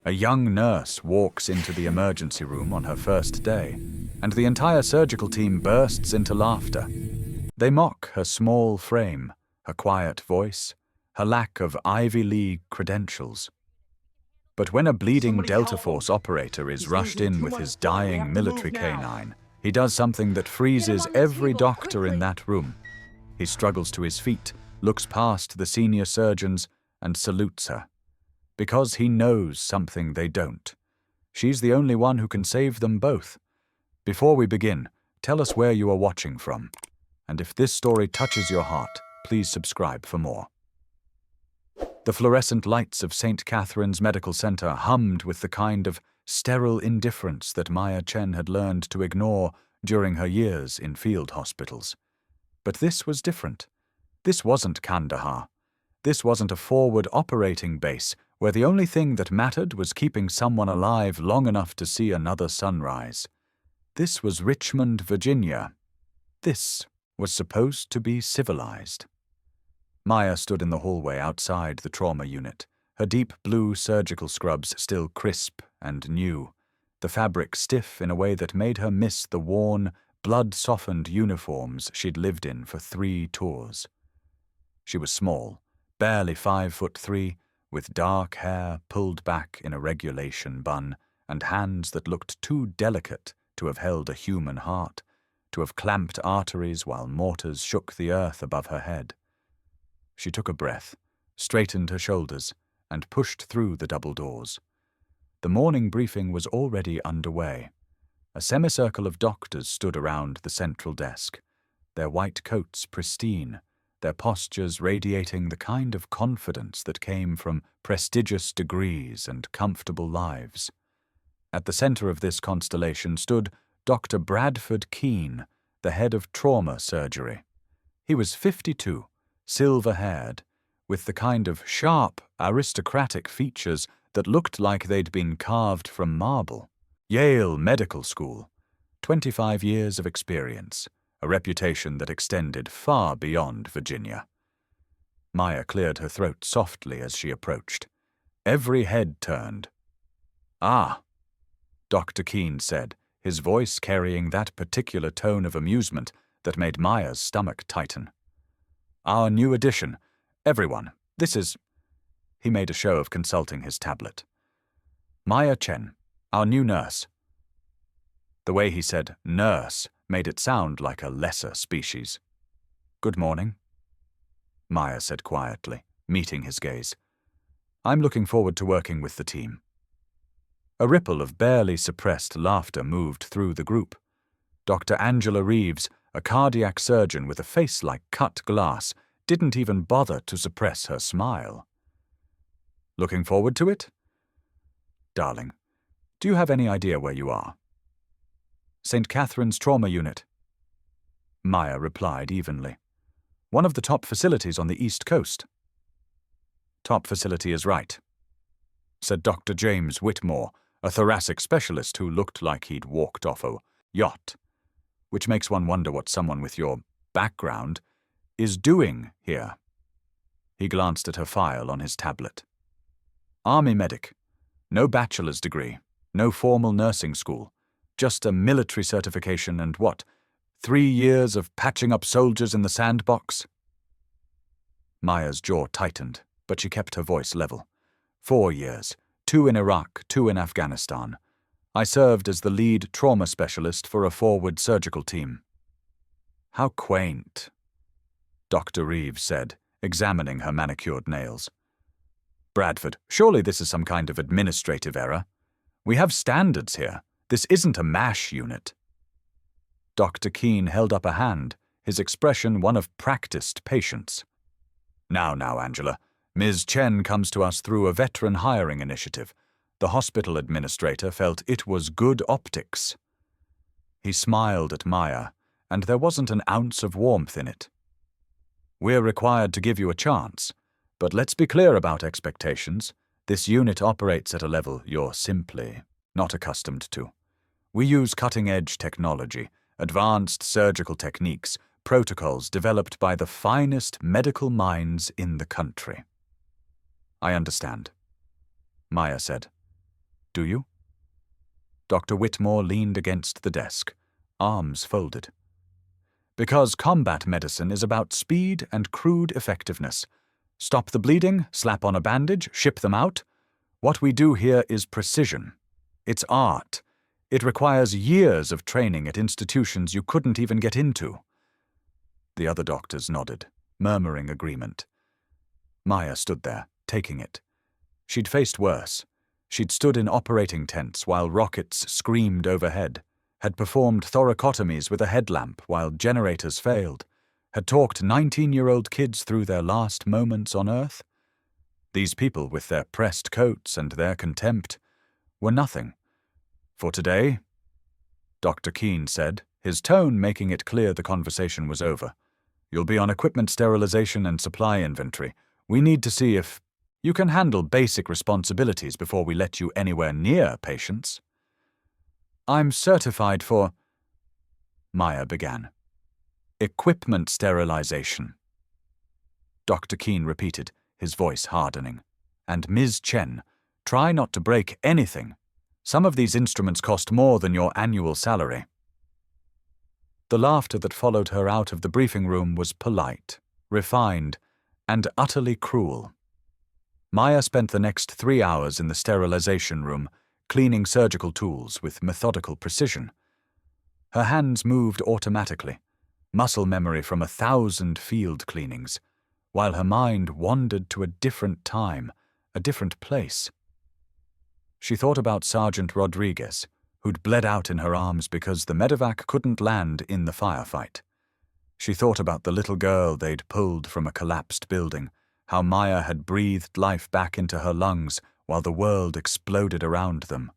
A young nurse walks into the emergency room on her first day, and the entire surgical team bursts into laughter. They mock her small frame, her quiet voice, her lack of Ivy League credentials. But when a bleeding Delta Force operator is rushed in with his dying military canine, he does something that freezes every doctor in that room. He struggles to his feet, looks past the senior surgeons, and salutes her. Because he knows something they don't. She's the only one who can save them both. Before we begin, tell us where you are watching from. And if this story touches your heart, please subscribe for more. The fluorescent lights of St. Catherine's Medical Center hummed with the kind of sterile indifference that Maya Chen had learned to ignore during her years in field hospitals. But this was different. This wasn't Kandahar. This wasn't a forward operating base where the only thing that mattered was keeping someone alive long enough to see another sunrise. This was Richmond, Virginia. This was supposed to be civilized. Maya stood in the hallway outside the trauma unit, her deep blue surgical scrubs still crisp and new, the fabric stiff in a way that made her miss the worn, blood-softened uniforms she'd lived in for 3 tours. She was small, barely 5'3", with dark hair pulled back in a regulation bun and hands that looked too delicate to have held a human heart, to have clamped arteries while mortars shook the earth above her head. She took a breath, straightened her shoulders, and pushed through the double doors. The morning briefing was already underway. A semicircle of doctors stood around the central desk, their white coats pristine, their postures radiating the kind of confidence that came from prestigious degrees and comfortable lives. At the center of this constellation stood Dr. Bradford Keene, the head of trauma surgery. He was 52, silver-haired, with the kind of sharp, aristocratic features that looked like they'd been carved from marble. Yale Medical School, 25 years of experience, a reputation that extended far beyond Virginia. Maya cleared her throat softly as she approached. Every head turned. "Ah," Dr. Keene said, his voice carrying that particular tone of amusement that made Maya's stomach tighten. "Our new addition. Everyone, this is—" He made a show of consulting his tablet. "Maya Chen, our new nurse." The way he said nurse made it sound like a lesser species. "Good morning," Maya said quietly, meeting his gaze. "I'm looking forward to working with the team." A ripple of barely suppressed laughter moved through the group. Dr. Angela Reeves, a cardiac surgeon with a face like cut glass, didn't even bother to suppress her smile. "Looking forward to it?" "Darling, do you have any idea where you are?" "St. Catherine's Trauma Unit," Maya replied evenly. "One of the top facilities on the East Coast." "Top facility is right," said Dr. James Whitmore, a thoracic specialist who looked like he'd walked off a yacht, which makes one wonder what someone with your background is doing here. He glanced at her file on his tablet. "Army medic. No bachelor's degree, no formal nursing school, just a military certification and 3 years of patching up soldiers in the sandbox?" Maya's jaw tightened, but she kept her voice level. 4 years, 2 in Iraq, 2 in Afghanistan. I served as the lead trauma specialist for a forward surgical team." "How quaint," Dr. Reeves said, examining her manicured nails. "Bradford, surely this is some kind of administrative error. We have standards here. This isn't a MASH unit." Dr. Keene held up a hand, his expression one of practiced patience. Now, Angela. Ms. Chen comes to us through a veteran hiring initiative. The hospital administrator felt it was good optics." He smiled at Maya, and there wasn't an ounce of warmth in it. "We're required to give you a chance, but let's be clear about expectations. This unit operates at a level you're simply not accustomed to. We use cutting-edge technology, advanced surgical techniques, protocols developed by the finest medical minds in the country." "I understand," Maya said. Do you? Dr. Whitmore leaned against the desk, arms folded. Because combat medicine is about speed and crude effectiveness. Stop the bleeding, slap on a bandage, ship them out. What we do here is precision. It's art. It requires years of training at institutions you couldn't even get into. The other doctors nodded, murmuring agreement. Maya stood there, taking it. She'd faced worse. She'd stood in operating tents while rockets screamed overhead, had performed thoracotomies with a headlamp while generators failed, had talked 19-year-old kids through their last moments on Earth. These people, with their pressed coats and their contempt, were nothing. For today, Dr. Keene said, his tone making it clear the conversation was over. You'll be on equipment sterilization and supply inventory. We need to see if you can handle basic responsibilities before we let you anywhere near patients. I'm certified for... Maya began. Equipment sterilization. Dr. Keene repeated, his voice hardening. And Ms. Chen, try not to break anything. Some of these instruments cost more than your annual salary. The laughter that followed her out of the briefing room was polite, refined, and utterly cruel. Maya spent the next 3 hours in the sterilization room, cleaning surgical tools with methodical precision. Her hands moved automatically, muscle memory from 1,000 field cleanings, while her mind wandered to a different time, a different place. She thought about Sergeant Rodriguez, who'd bled out in her arms because the medevac couldn't land in the firefight. She thought about the little girl they'd pulled from a collapsed building, how Maya had breathed life back into her lungs while the world exploded around them.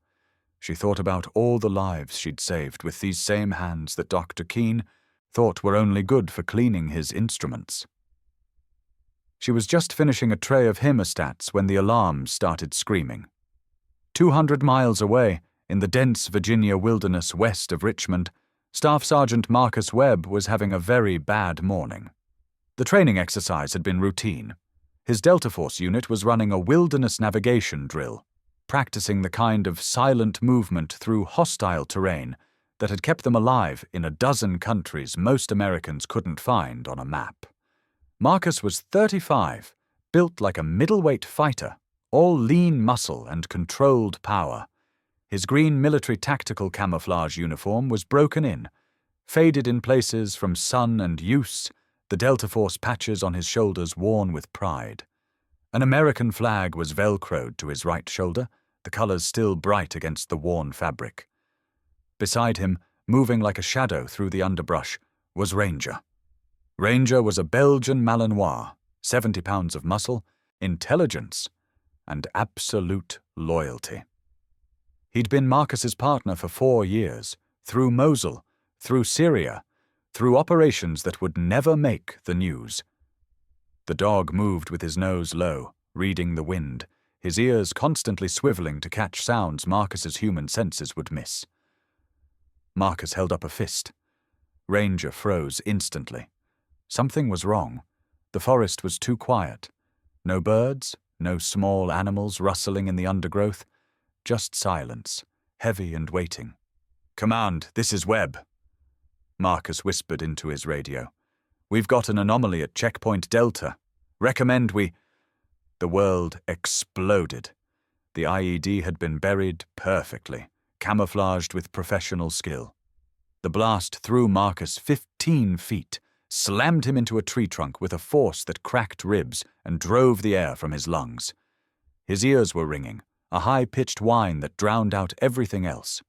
She thought about all the lives she'd saved with these same hands that Dr. Keene thought were only good for cleaning his instruments. She was just finishing a tray of hemostats when the alarms started screaming. 200 miles away, in the dense Virginia wilderness west of Richmond, Staff Sergeant Marcus Webb was having a very bad morning. The training exercise had been routine. His Delta Force unit was running a wilderness navigation drill, practicing the kind of silent movement through hostile terrain that had kept them alive in a dozen countries most Americans couldn't find on a map. Marcus was 35, built like a middleweight fighter, all lean muscle and controlled power. His green military tactical camouflage uniform was broken in, faded in places from sun and use, the Delta Force patches on his shoulders worn with pride. An American flag was velcroed to his right shoulder, the colors still bright against the worn fabric. Beside him, moving like a shadow through the underbrush, was Ranger. Ranger was a Belgian Malinois, 70 pounds of muscle, intelligence, and absolute loyalty. He'd been Marcus's partner for 4 years, through Mosul, through Syria, through operations that would never make the news. The dog moved with his nose low, reading the wind, his ears constantly swiveling to catch sounds Marcus's human senses would miss. Marcus held up a fist. Ranger froze instantly. Something was wrong. The forest was too quiet. No birds, no small animals rustling in the undergrowth, just silence, heavy and waiting. "Command, this is Webb." Marcus whispered into his radio. "We've got an anomaly at Checkpoint Delta. Recommend we—" The world exploded. The IED had been buried perfectly, camouflaged with professional skill. The blast threw Marcus 15 feet, slammed him into a tree trunk with a force that cracked ribs and drove the air from his lungs. His ears were ringing, a high-pitched whine that drowned out everything else.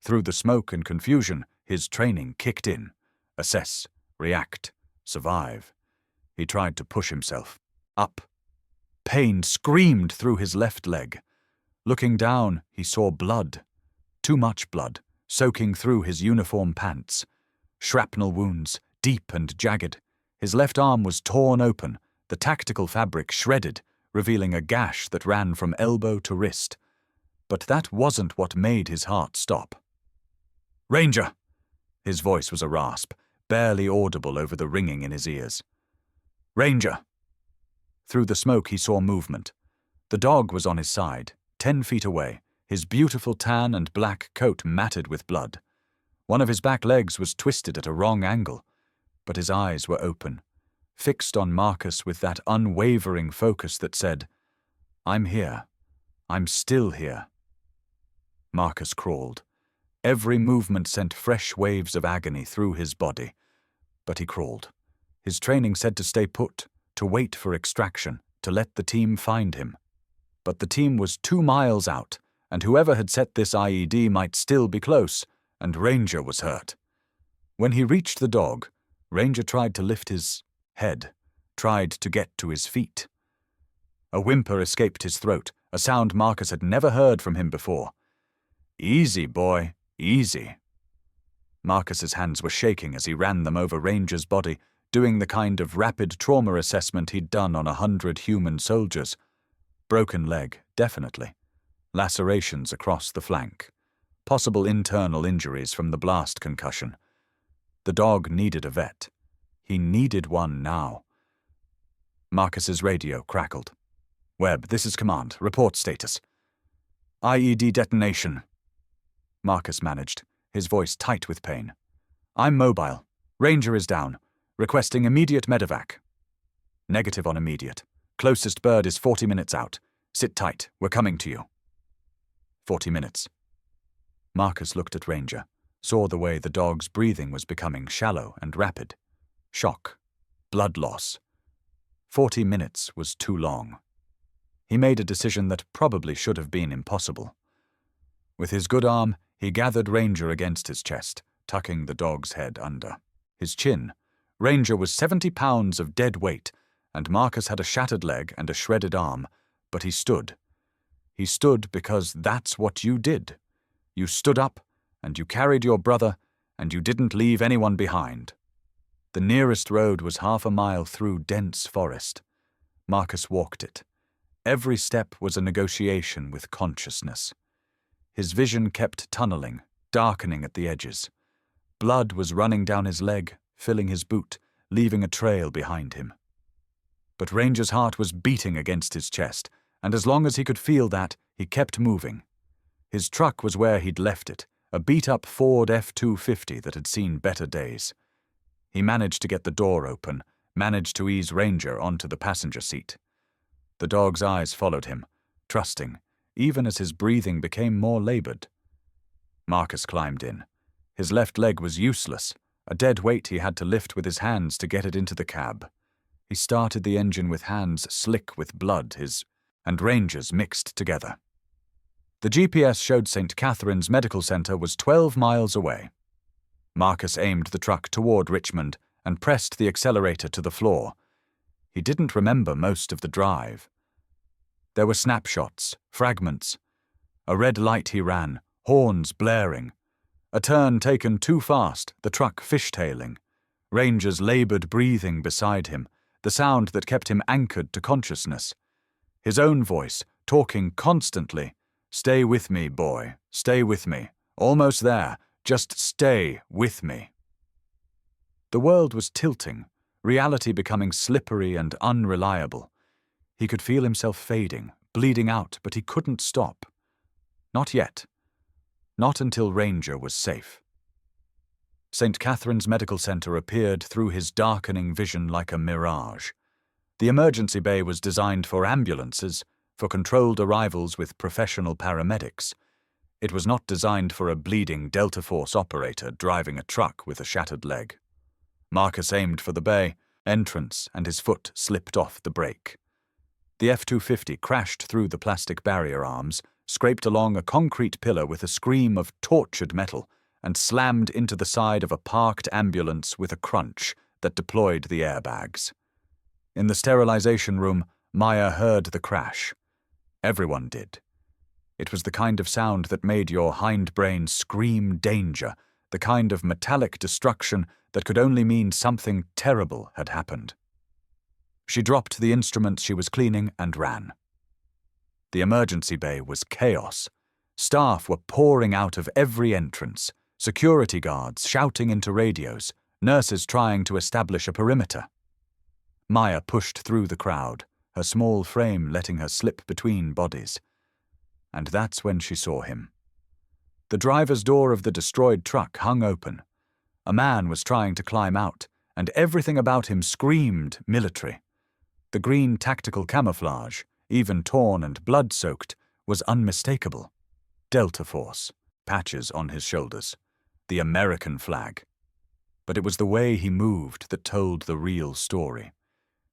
Through the smoke and confusion, his training kicked in. Assess, react, survive. He tried to push himself. Up. Pain screamed through his left leg. Looking down, he saw blood. Too much blood, soaking through his uniform pants. Shrapnel wounds, deep and jagged. His left arm was torn open, the tactical fabric shredded, revealing a gash that ran from elbow to wrist. But that wasn't what made his heart stop. "Ranger!" His voice was a rasp, barely audible over the ringing in his ears. "Ranger!" Through the smoke he saw movement. The dog was on his side, 10 feet away, his beautiful tan and black coat matted with blood. One of his back legs was twisted at a wrong angle, but his eyes were open, fixed on Marcus with that unwavering focus that said, "I'm here. I'm still here." Marcus crawled. Every movement sent fresh waves of agony through his body, but he crawled. His training said to stay put, to wait for extraction, to let the team find him. But the team was 2 miles out, and whoever had set this IED might still be close, and Ranger was hurt. When he reached the dog, Ranger tried to lift his head, tried to get to his feet. A whimper escaped his throat, a sound Marcus had never heard from him before. "Easy, boy, easy." Marcus's hands were shaking as he ran them over Ranger's body, doing the kind of rapid trauma assessment he'd done on 100 human soldiers. Broken leg, definitely. Lacerations across the flank. Possible internal injuries from the blast concussion. The dog needed a vet. He needed one now. Marcus's radio crackled. "Webb, this is command. Report status." "IED detonation." Marcus managed, his voice tight with pain. "I'm mobile. Ranger is down. Requesting immediate medevac." "Negative on immediate. Closest bird is 40 minutes out. Sit tight. We're coming to you." 40 minutes. Marcus looked at Ranger, saw the way the dog's breathing was becoming shallow and rapid. Shock. Blood loss. 40 minutes was too long. He made a decision that probably should have been impossible. With his good arm, he gathered Ranger against his chest, tucking the dog's head under his chin. Ranger was 70 pounds of dead weight, and Marcus had a shattered leg and a shredded arm, but he stood. He stood because that's what you did. You stood up, and you carried your brother, and you didn't leave anyone behind. The nearest road was 1/2 mile through dense forest. Marcus walked it. Every step was a negotiation with consciousness. His vision kept tunneling, darkening at the edges. Blood was running down his leg, filling his boot, leaving a trail behind him. But Ranger's heart was beating against his chest, and as long as he could feel that, he kept moving. His truck was where he'd left it, a beat-up Ford F-250 that had seen better days. He managed to get the door open, managed to ease Ranger onto the passenger seat. The dog's eyes followed him, trusting, even as his breathing became more labored. Marcus climbed in. His left leg was useless, a dead weight he had to lift with his hands to get it into the cab. He started the engine with hands slick with blood, his and Ranger's mixed together. The GPS showed St. Catherine's Medical Center was 12 miles away. Marcus aimed the truck toward Richmond and pressed the accelerator to the floor. He didn't remember most of the drive. There were snapshots, fragments. A red light he ran, horns blaring. A turn taken too fast, the truck fishtailing. Ranger's labored breathing beside him, the sound that kept him anchored to consciousness. His own voice, talking constantly. "Stay with me, boy. Stay with me. Almost there. Just stay with me." The world was tilting, reality becoming slippery and unreliable. He could feel himself fading, bleeding out, but he couldn't stop. Not yet. Not until Ranger was safe. St. Catherine's Medical Center appeared through his darkening vision like a mirage. The emergency bay was designed for ambulances, for controlled arrivals with professional paramedics. It was not designed for a bleeding Delta Force operator driving a truck with a shattered leg. Marcus aimed for the bay entrance, and his foot slipped off the brake. The F-250 crashed through the plastic barrier arms, scraped along a concrete pillar with a scream of tortured metal, and slammed into the side of a parked ambulance with a crunch that deployed the airbags. In the sterilization room, Maya heard the crash. Everyone did. It was the kind of sound that made your hindbrain scream danger, the kind of metallic destruction that could only mean something terrible had happened. She dropped the instruments she was cleaning and ran. The emergency bay was chaos. Staff were pouring out of every entrance, security guards shouting into radios, nurses trying to establish a perimeter. Maya pushed through the crowd, her small frame letting her slip between bodies. And that's when she saw him. The driver's door of the destroyed truck hung open. A man was trying to climb out, and everything about him screamed military. The green tactical camouflage, even torn and blood-soaked, was unmistakable. Delta Force, patches on his shoulders, the American flag. But it was the way he moved that told the real story.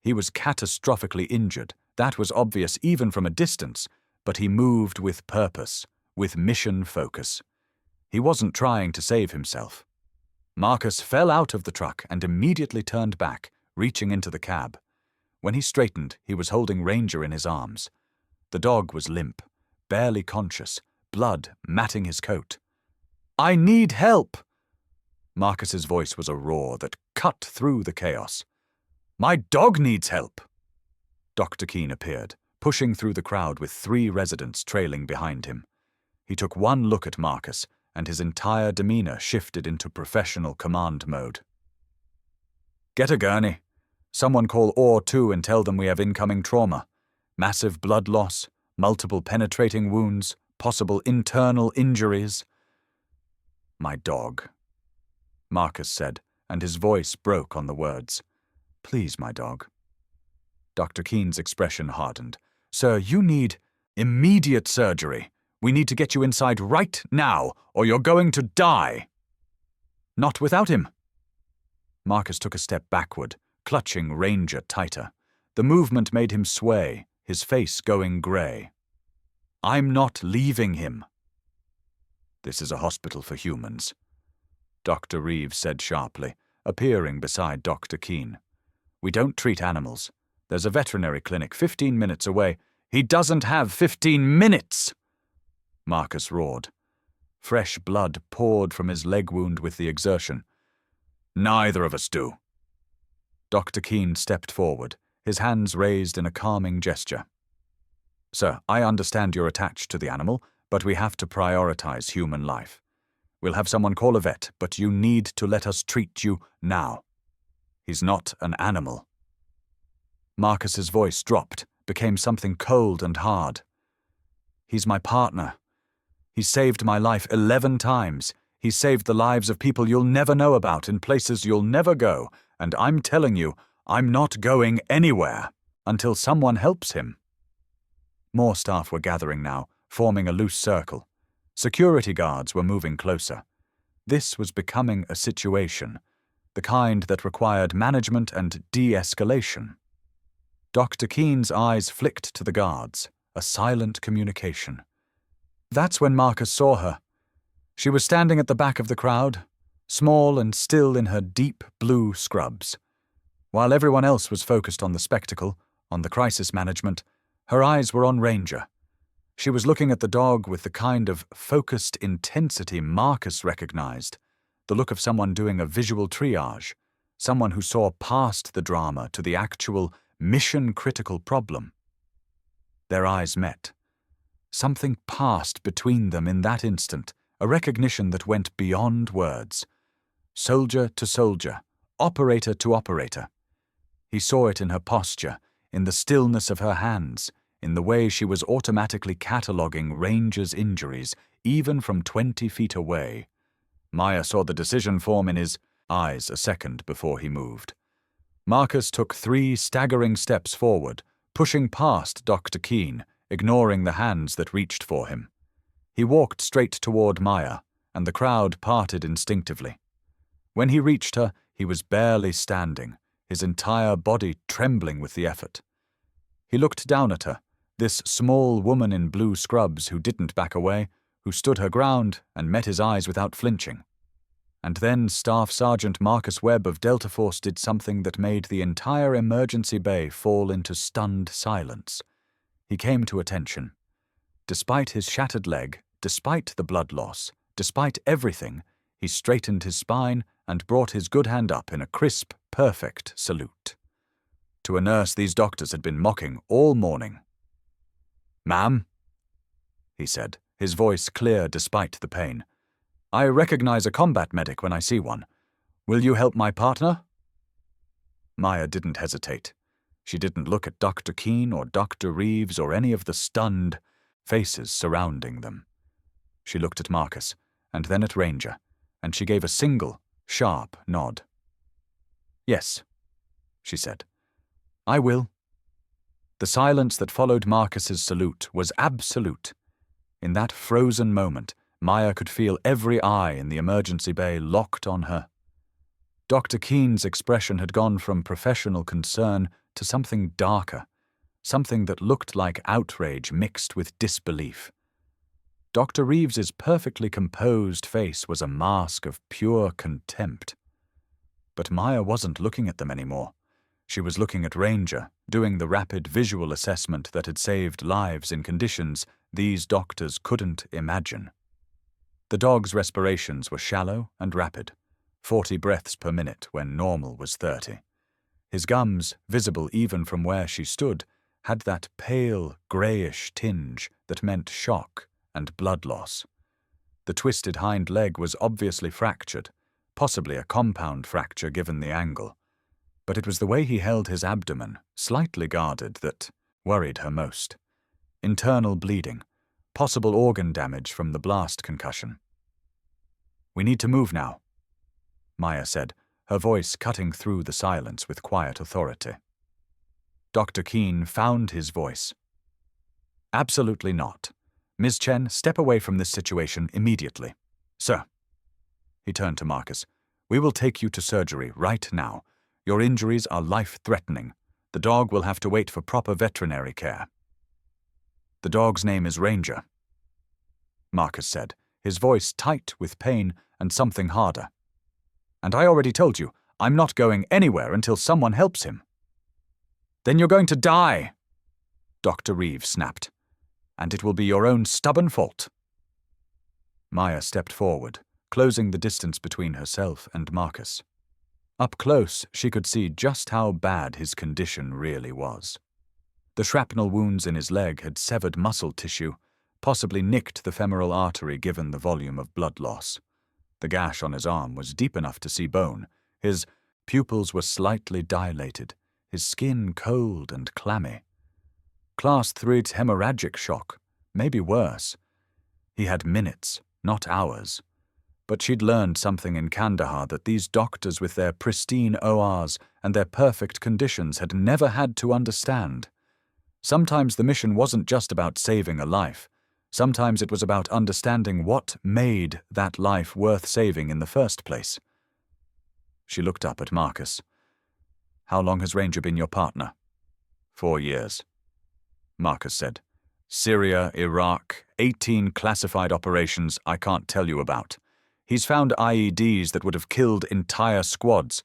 He was catastrophically injured, that was obvious even from a distance, but he moved with purpose, with mission focus. He wasn't trying to save himself. Marcus fell out of the truck and immediately turned back, reaching into the cab. When he straightened, he was holding Ranger in his arms. The dog was limp, barely conscious, blood matting his coat. "I need help!" Marcus's voice was a roar that cut through the chaos. "My dog needs help!" Dr. Keene appeared, pushing through the crowd with 3 residents trailing behind him. He took one look at Marcus, and his entire demeanor shifted into professional command mode. "Get a gurney. Someone call OR 2 and tell them we have incoming trauma. Massive blood loss, multiple penetrating wounds, possible internal injuries." "My dog," Marcus said, and his voice broke on the words. "Please, my dog." Dr. Keene's expression hardened. "Sir, you need immediate surgery. We need to get you inside right now, or you're going to die." "Not without him." Marcus took a step backward, clutching Ranger tighter. The movement made him sway, his face going grey. "I'm not leaving him." "This is a hospital for humans," Dr. Reeves said sharply, appearing beside Dr. Keene. "We don't treat animals. There's a veterinary clinic 15 minutes away." "He doesn't have 15 minutes!" Marcus roared. Fresh blood poured from his leg wound with the exertion. "Neither of us do." Dr. Keene stepped forward, his hands raised in a calming gesture. "Sir, I understand you're attached to the animal, but we have to prioritize human life. We'll have someone call a vet, but you need to let us treat you now. He's not an animal." Marcus's voice dropped, became something cold and hard. "He's my partner. He's saved my life 11 times. He's saved the lives of people you'll never know about in places you'll never go, and I'm telling you, I'm not going anywhere until someone helps him." More staff were gathering now, forming a loose circle. Security guards were moving closer. This was becoming a situation, the kind that required management and de-escalation. Dr. Keene's eyes flicked to the guards, a silent communication. That's when Marcus saw her. She was standing at the back of the crowd, small and still in her deep blue scrubs. While everyone else was focused on the spectacle, on the crisis management, her eyes were on Ranger. She was looking at the dog with the kind of focused intensity Marcus recognized, the look of someone doing a visual triage, someone who saw past the drama to the actual mission-critical problem. Their eyes met. Something passed between them in that instant, a recognition that went beyond words. Soldier to soldier, operator to operator. He saw it in her posture, in the stillness of her hands, in the way she was automatically cataloguing Ranger's injuries, even from 20 feet away. Maya saw the decision form in his eyes a second before he moved. Marcus took 3 staggering steps forward, pushing past Dr. Keene, ignoring the hands that reached for him. He walked straight toward Maya, and the crowd parted instinctively. When he reached her, he was barely standing, his entire body trembling with the effort. He looked down at her, this small woman in blue scrubs who didn't back away, who stood her ground and met his eyes without flinching. And then Staff Sergeant Marcus Webb of Delta Force did something that made the entire emergency bay fall into stunned silence. He came to attention. Despite his shattered leg, despite the blood loss, despite everything, he straightened his spine and brought his good hand up in a crisp, perfect salute. To a nurse these doctors had been mocking all morning. "Ma'am," he said, his voice clear despite the pain. "I recognize a combat medic when I see one. Will you help my partner?" Maya didn't hesitate. She didn't look at Dr. Keene or Dr. Reeves or any of the stunned, faces surrounding them. She looked at Marcus, and then at Ranger, and she gave a single, sharp nod. "Yes," she said. "I will." The silence that followed Marcus's salute was absolute. In that frozen moment, Maya could feel every eye in the emergency bay locked on her. Dr. Keen's expression had gone from professional concern to something darker, something that looked like outrage mixed with disbelief. Dr. Reeves's perfectly composed face was a mask of pure contempt. But Maya wasn't looking at them anymore. She was looking at Ranger, doing the rapid visual assessment that had saved lives in conditions these doctors couldn't imagine. The dog's respirations were shallow and rapid, 40 breaths per minute when normal was 30. His gums, visible even from where she stood, had that pale, greyish tinge that meant shock and blood loss. The twisted hind leg was obviously fractured, possibly a compound fracture given the angle. But it was the way he held his abdomen, slightly guarded, that worried her most. Internal bleeding, possible organ damage from the blast concussion. "We need to move now," Maya said, her voice cutting through the silence with quiet authority. Dr. Keen found his voice. "Absolutely not. Ms. Chen, step away from this situation immediately. Sir." He turned to Marcus. "We will take you to surgery right now. Your injuries are life-threatening. The dog will have to wait for proper veterinary care." "The dog's name is Ranger," Marcus said, his voice tight with pain and something harder. "And I already told you, I'm not going anywhere until someone helps him." "Then you're going to die," Dr. Reeves snapped. "And it will be your own stubborn fault." Maya stepped forward, closing the distance between herself and Marcus. Up close, she could see just how bad his condition really was. The shrapnel wounds in his leg had severed muscle tissue, possibly nicked the femoral artery given the volume of blood loss. The gash on his arm was deep enough to see bone. His pupils were slightly dilated, his skin cold and clammy. Class 3 hemorrhagic shock, maybe worse. He had minutes, not hours. But she'd learned something in Kandahar that these doctors with their pristine ORs and their perfect conditions had never had to understand. Sometimes the mission wasn't just about saving a life. Sometimes it was about understanding what made that life worth saving in the first place. She looked up at Marcus. "How long has Ranger been your partner?" 4 years. Marcus said. "Syria, Iraq, 18 classified operations I can't tell you about. He's found IEDs that would have killed entire squads.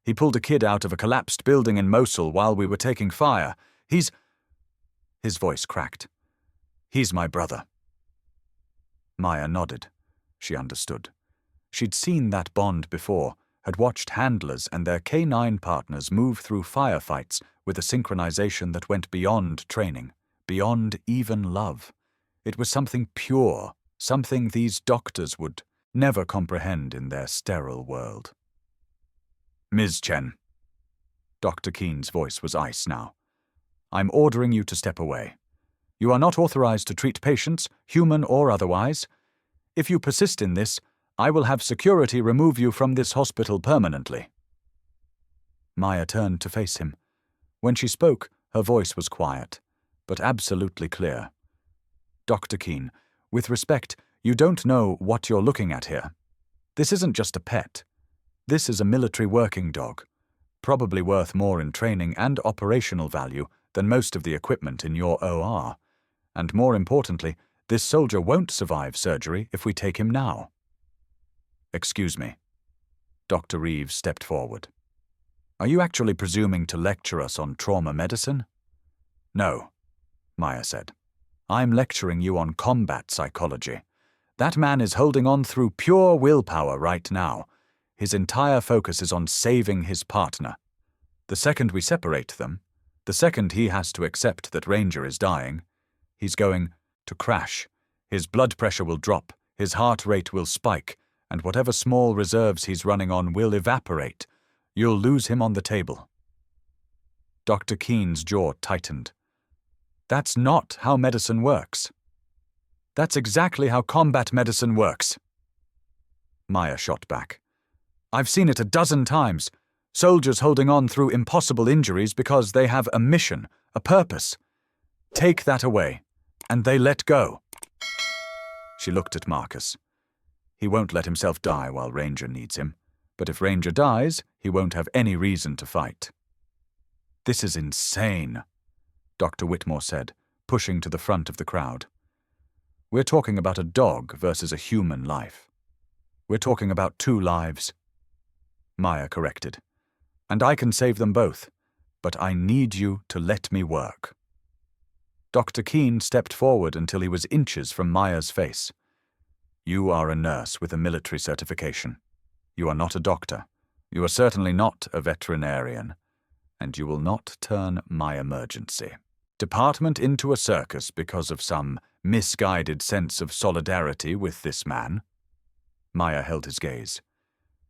He pulled a kid out of a collapsed building in Mosul while we were taking fire. His voice cracked. "He's my brother." Maya nodded. She understood. She'd seen that bond before, had watched handlers and their K9 partners move through firefights with a synchronization that went beyond training, beyond even love. It was something pure, something these doctors would never comprehend in their sterile world. "Ms. Chen." Dr. Keen's voice was ice now. "I'm ordering you to step away. You are not authorized to treat patients, human or otherwise. If you persist in this, I will have security remove you from this hospital permanently." Maya turned to face him. When she spoke, her voice was quiet, but absolutely clear. "Dr. Keen, with respect, you don't know what you're looking at here. This isn't just a pet. This is a military working dog, probably worth more in training and operational value than most of the equipment in your OR. And more importantly, this soldier won't survive surgery if we take him now." "Excuse me." Dr. Reeves stepped forward. "Are you actually presuming to lecture us on trauma medicine?" "No," Maya said. "I'm lecturing you on combat psychology. That man is holding on through pure willpower right now. His entire focus is on saving his partner. The second we separate them, the second he has to accept that Ranger is dying, he's going to crash. His blood pressure will drop, his heart rate will spike, and whatever small reserves he's running on will evaporate. You'll lose him on the table." Dr. Keen's jaw tightened. "That's not how medicine works," That's exactly how combat medicine works. Maya shot back. I've seen it a dozen times. Soldiers holding on through impossible injuries because they have a mission, a purpose. Take that away, and they let go. She looked at Marcus. He won't let himself die while Ranger needs him, but if Ranger dies, he won't have any reason to fight. This is insane, Dr. Whitmore said, pushing to the front of the crowd. We're talking about a dog versus a human life. We're talking about 2 lives. Maya corrected. And I can save them both, but I need you to let me work. Dr. Keene stepped forward until he was inches from Maya's face. You are a nurse with a military certification. You are not a doctor. You are certainly not a veterinarian. And you will not turn my emergency department into a circus because of some misguided sense of solidarity with this man. Maya held his gaze.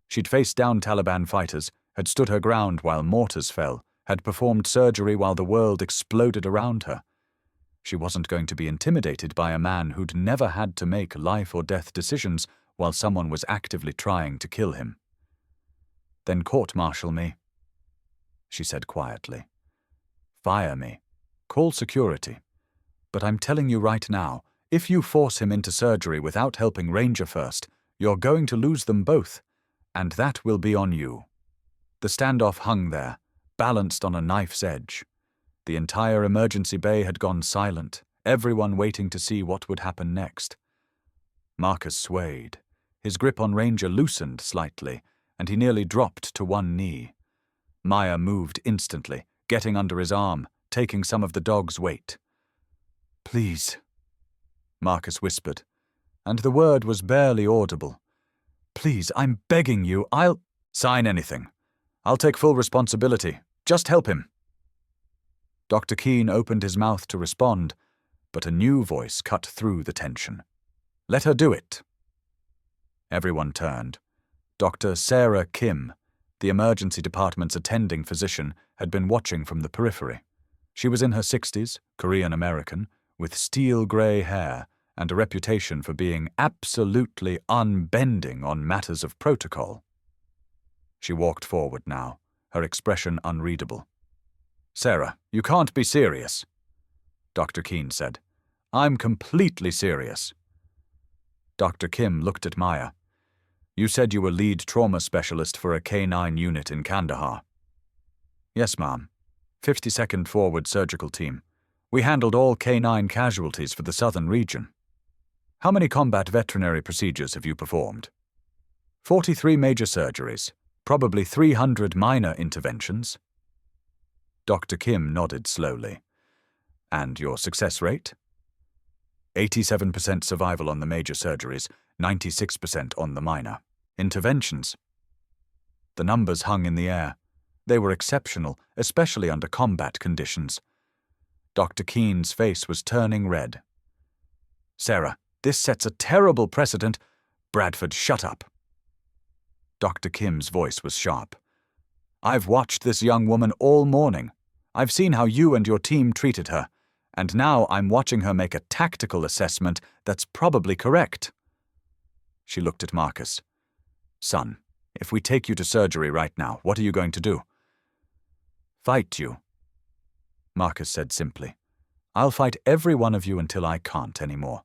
She'd faced down Taliban fighters, had stood her ground while mortars fell, had performed surgery while the world exploded around her. She wasn't going to be intimidated by a man who'd never had to make life-or-death decisions while someone was actively trying to kill him. Then court-martial me, she said quietly. Fire me. Call security. But I'm telling you right now, if you force him into surgery without helping Ranger first, you're going to lose them both, and that will be on you. The standoff hung there, balanced on a knife's edge. The entire emergency bay had gone silent, everyone waiting to see what would happen next. Marcus swayed. His grip on Ranger loosened slightly, and he nearly dropped to one knee. Maya moved instantly, getting under his arm, taking some of the dog's weight. Please, Marcus whispered, and the word was barely audible. Please, I'm begging you, I'll sign anything. I'll take full responsibility. Just help him. Dr. Keene opened his mouth to respond, but a new voice cut through the tension. Let her do it. Everyone turned. Dr. Sarah Kim, the emergency department's attending physician, had been watching from the periphery. She was in her 60s, Korean-American, with steel-grey hair and a reputation for being absolutely unbending on matters of protocol. She walked forward now, her expression unreadable. Sarah, you can't be serious, Dr. Keene said. I'm completely serious. Dr. Kim looked at Maya. You said you were lead trauma specialist for a K9 unit in Kandahar. Yes, ma'am. 52nd Forward Surgical Team. We handled all K9 casualties for the southern region. How many combat veterinary procedures have you performed? 43 major surgeries, probably 300 minor interventions. Dr. Kim nodded slowly. And your success rate? 87% survival on the major surgeries, 96% on the minor. Interventions. The numbers hung in the air. They were exceptional, especially under combat conditions. Dr. Keene's face was turning red. Sarah, this sets a terrible precedent. Bradford, shut up. Dr. Kim's voice was sharp. I've watched this young woman all morning. I've seen how you and your team treated her, and now I'm watching her make a tactical assessment that's probably correct. She looked at Marcus. Son, if we take you to surgery right now, what are you going to do? Fight you, Marcus said simply. I'll fight every one of you until I can't anymore,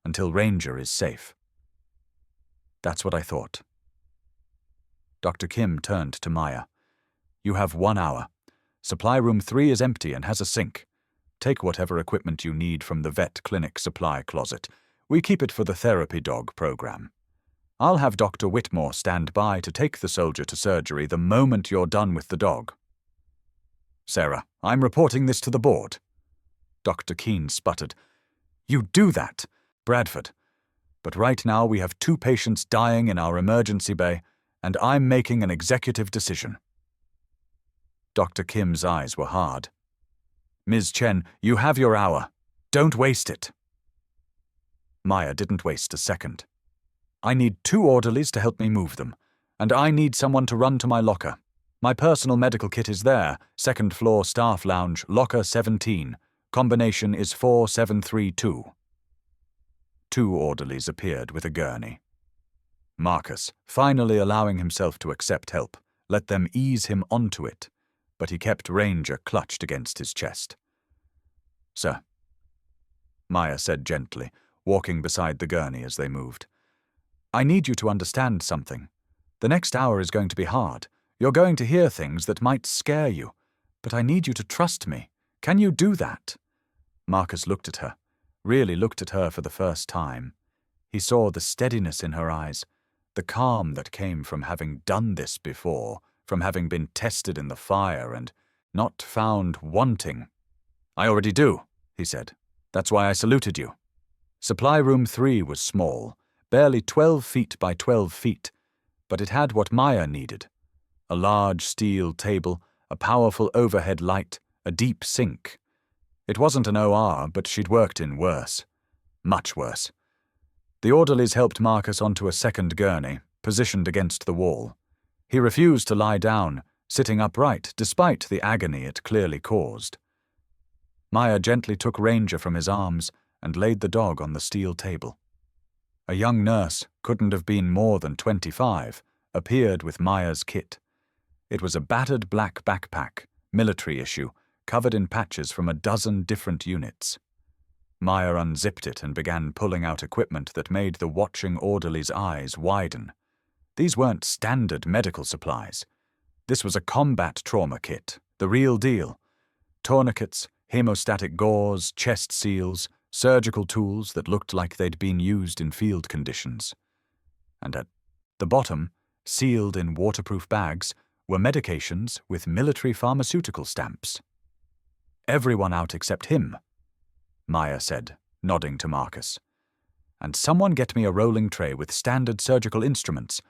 until Ranger is safe. That's what I thought. Dr. Kim turned to Maya. You have 1 hour. Supply room 3 is empty and has a sink. Take whatever equipment you need from the vet clinic supply closet. We keep it for the therapy dog program. I'll have Dr. Whitmore stand by to take the soldier to surgery the moment you're done with the dog. Sarah, I'm reporting this to the board. Dr. Keene sputtered. You do that, Bradford. But right now we have 2 patients dying in our emergency bay, and I'm making an executive decision. Dr. Kim's eyes were hard. Ms. Chen, you have your hour. Don't waste it. Maya didn't waste a second. I need 2 orderlies to help me move them, and I need someone to run to my locker. My personal medical kit is there, 2nd floor staff lounge, locker 17. Combination is 4732. 2 orderlies appeared with a gurney. Marcus, finally allowing himself to accept help, let them ease him onto it, but he kept Ranger clutched against his chest. "Sir," Maya said gently, walking beside the gurney as they moved. "I need you to understand something. The next hour is going to be hard. You're going to hear things that might scare you, but I need you to trust me. Can you do that?" Marcus looked at her, really looked at her for the first time. He saw the steadiness in her eyes, the calm that came from having done this before, from having been tested in the fire and not found wanting. "I already do," he said. "That's why I saluted you." Supply room 3 was small, barely 12 feet by 12 feet, but it had what Maya needed. A large steel table, a powerful overhead light, a deep sink. It wasn't an OR, but she'd worked in worse. Much worse. The orderlies helped Marcus onto a second gurney, positioned against the wall. He refused to lie down, sitting upright, despite the agony it clearly caused. Maya gently took Ranger from his arms and laid the dog on the steel table. A young nurse, couldn't have been more than 25, appeared with Maya's kit. It was a battered black backpack, military issue, covered in patches from a dozen different units. Maya unzipped it and began pulling out equipment that made the watching orderly's eyes widen. These weren't standard medical supplies. This was a combat trauma kit, the real deal. Tourniquets, hemostatic gauze, chest seals, surgical tools that looked like they'd been used in field conditions. And at the bottom, sealed in waterproof bags, were medications with military pharmaceutical stamps. "Everyone out except him," Maya said, nodding to Marcus. "And someone get me a rolling tray with standard surgical instruments.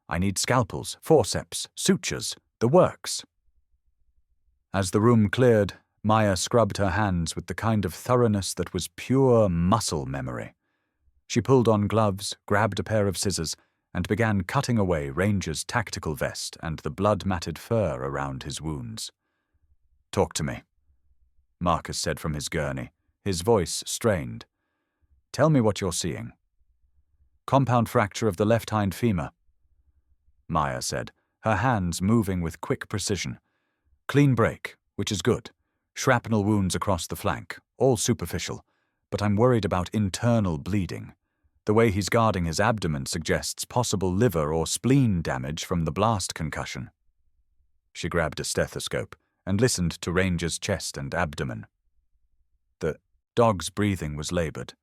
I need scalpels, forceps, sutures, the works." As the room cleared, Maya scrubbed her hands with the kind of thoroughness that was pure muscle memory. She pulled on gloves, grabbed a pair of scissors, and began cutting away Ranger's tactical vest and the blood-matted fur around his wounds. "Talk to me," Marcus said from his gurney, his voice strained. "Tell me what you're seeing." "Compound fracture of the left hind femur," Maya said, her hands moving with quick precision. "Clean break, which is good. Shrapnel wounds across the flank, all superficial, but I'm worried about internal bleeding. The way he's guarding his abdomen suggests possible liver or spleen damage from the blast concussion." She grabbed a stethoscope and listened to Ranger's chest and abdomen. The dog's breathing was labored,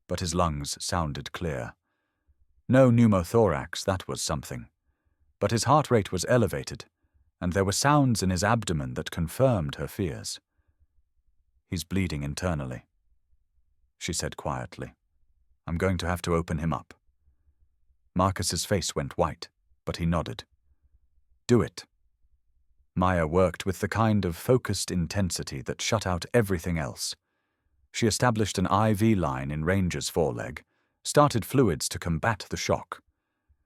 but his lungs sounded clear. No pneumothorax, that was something. But his heart rate was elevated, and there were sounds in his abdomen that confirmed her fears. "He's bleeding internally," she said quietly. "I'm going to have to open him up." Marcus's face went white, but he nodded. "Do it." Maya worked with the kind of focused intensity that shut out everything else. She established an IV line in Ranger's foreleg, started fluids to combat the shock.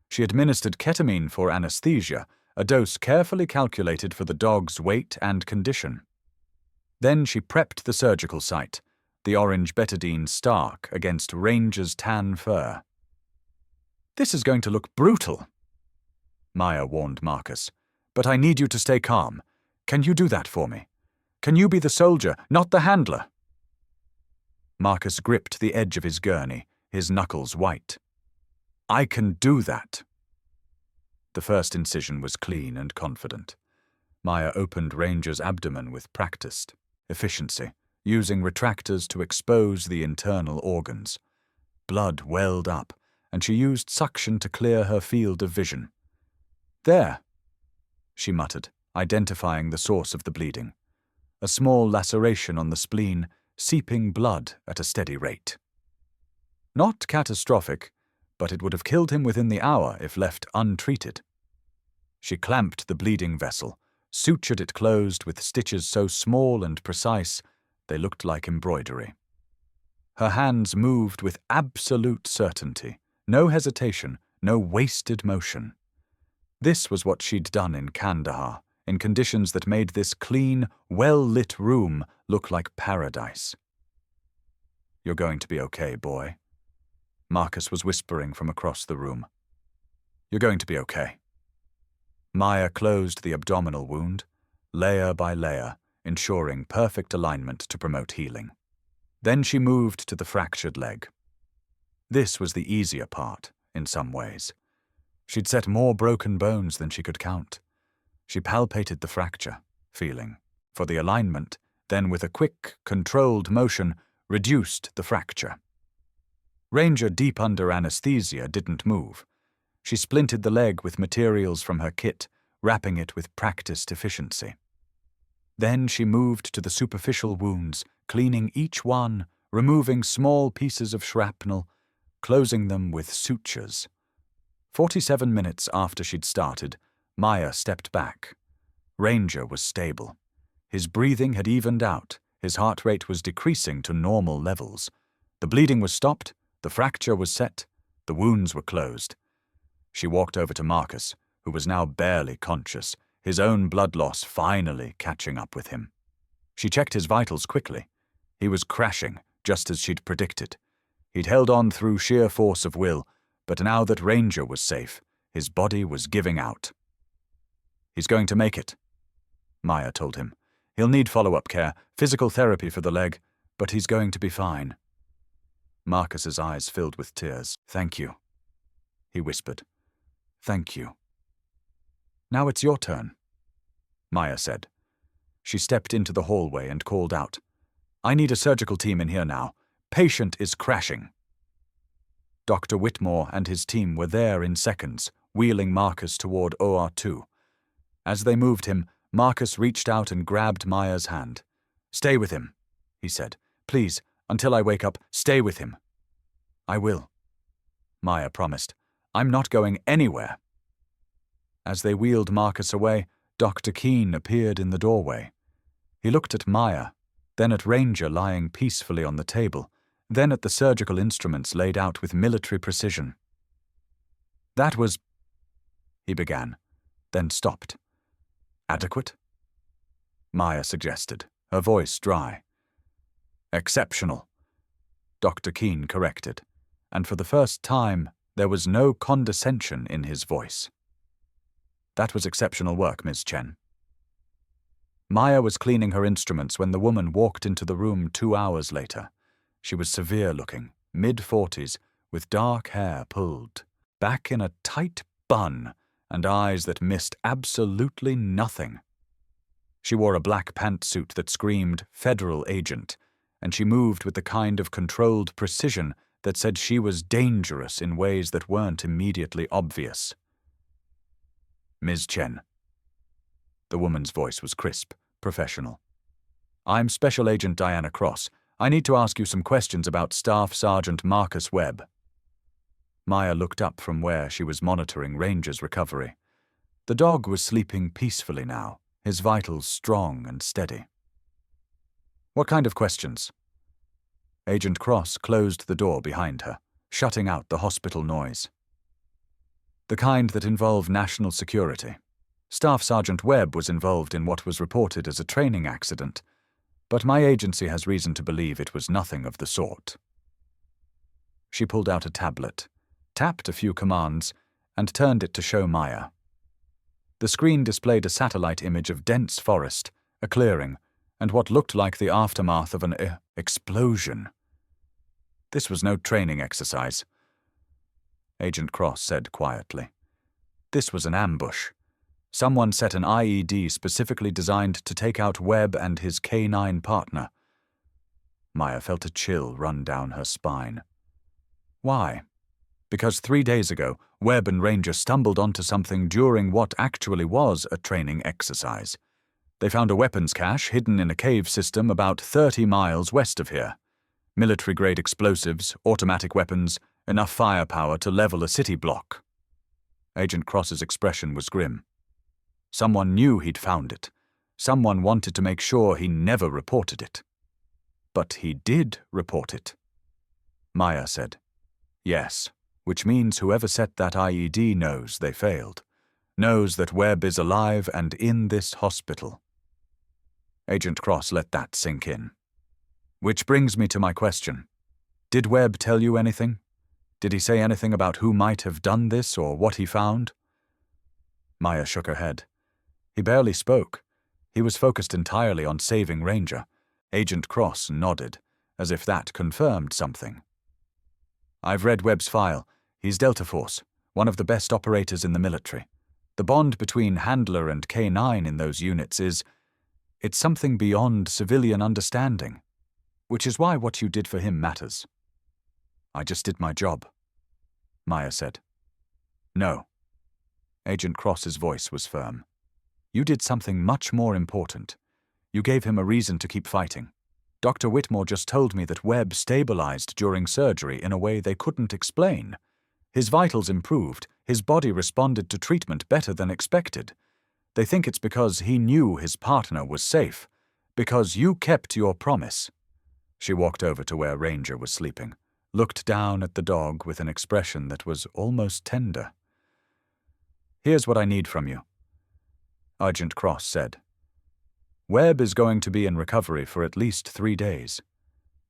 She administered ketamine for anesthesia, a dose carefully calculated for the dog's weight and condition. Then she prepped the surgical site, the orange betadine stark against Ranger's tan fur. "This is going to look brutal," Maya warned Marcus, "but I need you to stay calm. Can you do that for me? Can you be the soldier, not the handler?" Marcus gripped the edge of his gurney, his knuckles white. "I can do that." The first incision was clean and confident. Maya opened Ranger's abdomen with practiced efficiency, using retractors to expose the internal organs. Blood welled up, and she used suction to clear her field of vision. "There," she muttered, identifying the source of the bleeding. A small laceration on the spleen, seeping blood at a steady rate. Not catastrophic, but it would have killed him within the hour if left untreated. She clamped the bleeding vessel, sutured it closed with stitches so small and precise they looked like embroidery. Her hands moved with absolute certainty, no hesitation, no wasted motion. This was what she'd done in Kandahar, in conditions that made this clean, well-lit room look like paradise. "You're going to be okay, boy," Marcus was whispering from across the room. "You're going to be okay." Maya closed the abdominal wound, layer by layer, ensuring perfect alignment to promote healing. Then she moved to the fractured leg. This was the easier part, in some ways. She'd set more broken bones than she could count. She palpated the fracture, feeling for the alignment, then with a quick, controlled motion, reduced the fracture. Ranger, deep under anesthesia, didn't move. She splinted the leg with materials from her kit, wrapping it with practiced efficiency. Then she moved to the superficial wounds, cleaning each one, removing small pieces of shrapnel, closing them with sutures. 47 minutes after she'd started, Maya stepped back. Ranger was stable. His breathing had evened out, his heart rate was decreasing to normal levels. The bleeding was stopped, the fracture was set, the wounds were closed. She walked over to Marcus, who was now barely conscious, his own blood loss finally catching up with him. She checked his vitals quickly. He was crashing, just as she'd predicted. He'd held on through sheer force of will, but now that Ranger was safe, his body was giving out. "He's going to make it," Maya told him. "He'll need follow-up care, physical therapy for the leg, but he's going to be fine." Marcus's eyes filled with tears. "Thank you," he whispered. "Thank you." "Now it's your turn," Maya said. She stepped into the hallway and called out, "I need a surgical team in here now. Patient is crashing." Dr. Whitmore and his team were there in seconds, wheeling Marcus toward OR2. As they moved him, Marcus reached out and grabbed Maya's hand. "Stay with him," he said. "Please, until I wake up, stay with him." "I will," Maya promised. "I'm not going anywhere." As they wheeled Marcus away, Dr. Keene appeared in the doorway. He looked at Maya, then at Ranger lying peacefully on the table, then at the surgical instruments laid out with military precision. "That was," he began, then stopped. "Adequate?" Maya suggested, her voice dry. "Exceptional," Dr. Keene corrected, and for the first time there was no condescension in his voice. "That was exceptional work, Ms. Chen." Maya was cleaning her instruments when the woman walked into the room 2 hours later. She was severe-looking, mid-40s, with dark hair pulled back in a tight bun and eyes that missed absolutely nothing. She wore a black pantsuit that screamed "Federal Agent," and she moved with the kind of controlled precision that said she was dangerous in ways that weren't immediately obvious. "Ms. Chen." The woman's voice was crisp, professional. "I'm Special Agent Diana Cross. I need to ask you some questions about Staff Sergeant Marcus Webb." Maya looked up from where she was monitoring Ranger's recovery. The dog was sleeping peacefully now, his vitals strong and steady. "What kind of questions?" Agent Cross closed the door behind her, shutting out the hospital noise. "The kind that involve national security. Staff Sergeant Webb was involved in what was reported as a training accident, but my agency has reason to believe it was nothing of the sort." She pulled out a tablet, tapped a few commands, and turned it to show Maya. The screen displayed a satellite image of dense forest, a clearing, and what looked like the aftermath of an explosion. "This was no training exercise," Agent Cross said quietly. "This was an ambush. Someone set an IED specifically designed to take out Webb and his K9 partner." Maya felt a chill run down her spine. "Why?" "Because 3 days ago, Webb and Ranger stumbled onto something during what actually was a training exercise. They found a weapons cache hidden in a cave system about 30 miles west of here. Military-grade explosives, automatic weapons, enough firepower to level a city block." Agent Cross's expression was grim. Someone knew he'd found it. Someone wanted to make sure he never reported it. "But he did report it," Maya said. "Yes, which means whoever set that IED knows they failed, knows that Webb is alive and in this hospital." Agent Cross let that sink in. "Which brings me to my question. Did Webb tell you anything? Did he say anything about who might have done this or what he found? Maya shook her head. He barely spoke. He was focused entirely on saving Ranger. Agent Cross nodded, as if that confirmed something. I've read Webb's file. He's Delta Force, one of the best operators in the military. The bond between Handler and K9 in those units it's something beyond civilian understanding, which is why what you did for him matters. I just did my job, Maya said. No. Agent Cross's voice was firm. You did something much more important. You gave him a reason to keep fighting. Dr. Whitmore just told me that Webb stabilized during surgery in a way they couldn't explain. His vitals improved, his body responded to treatment better than expected. They think it's because he knew his partner was safe, because you kept your promise. She walked over to where Ranger was sleeping, looked down at the dog with an expression that was almost tender. Here's what I need from you, Agent Cross said. Webb is going to be in recovery for at least 3 days.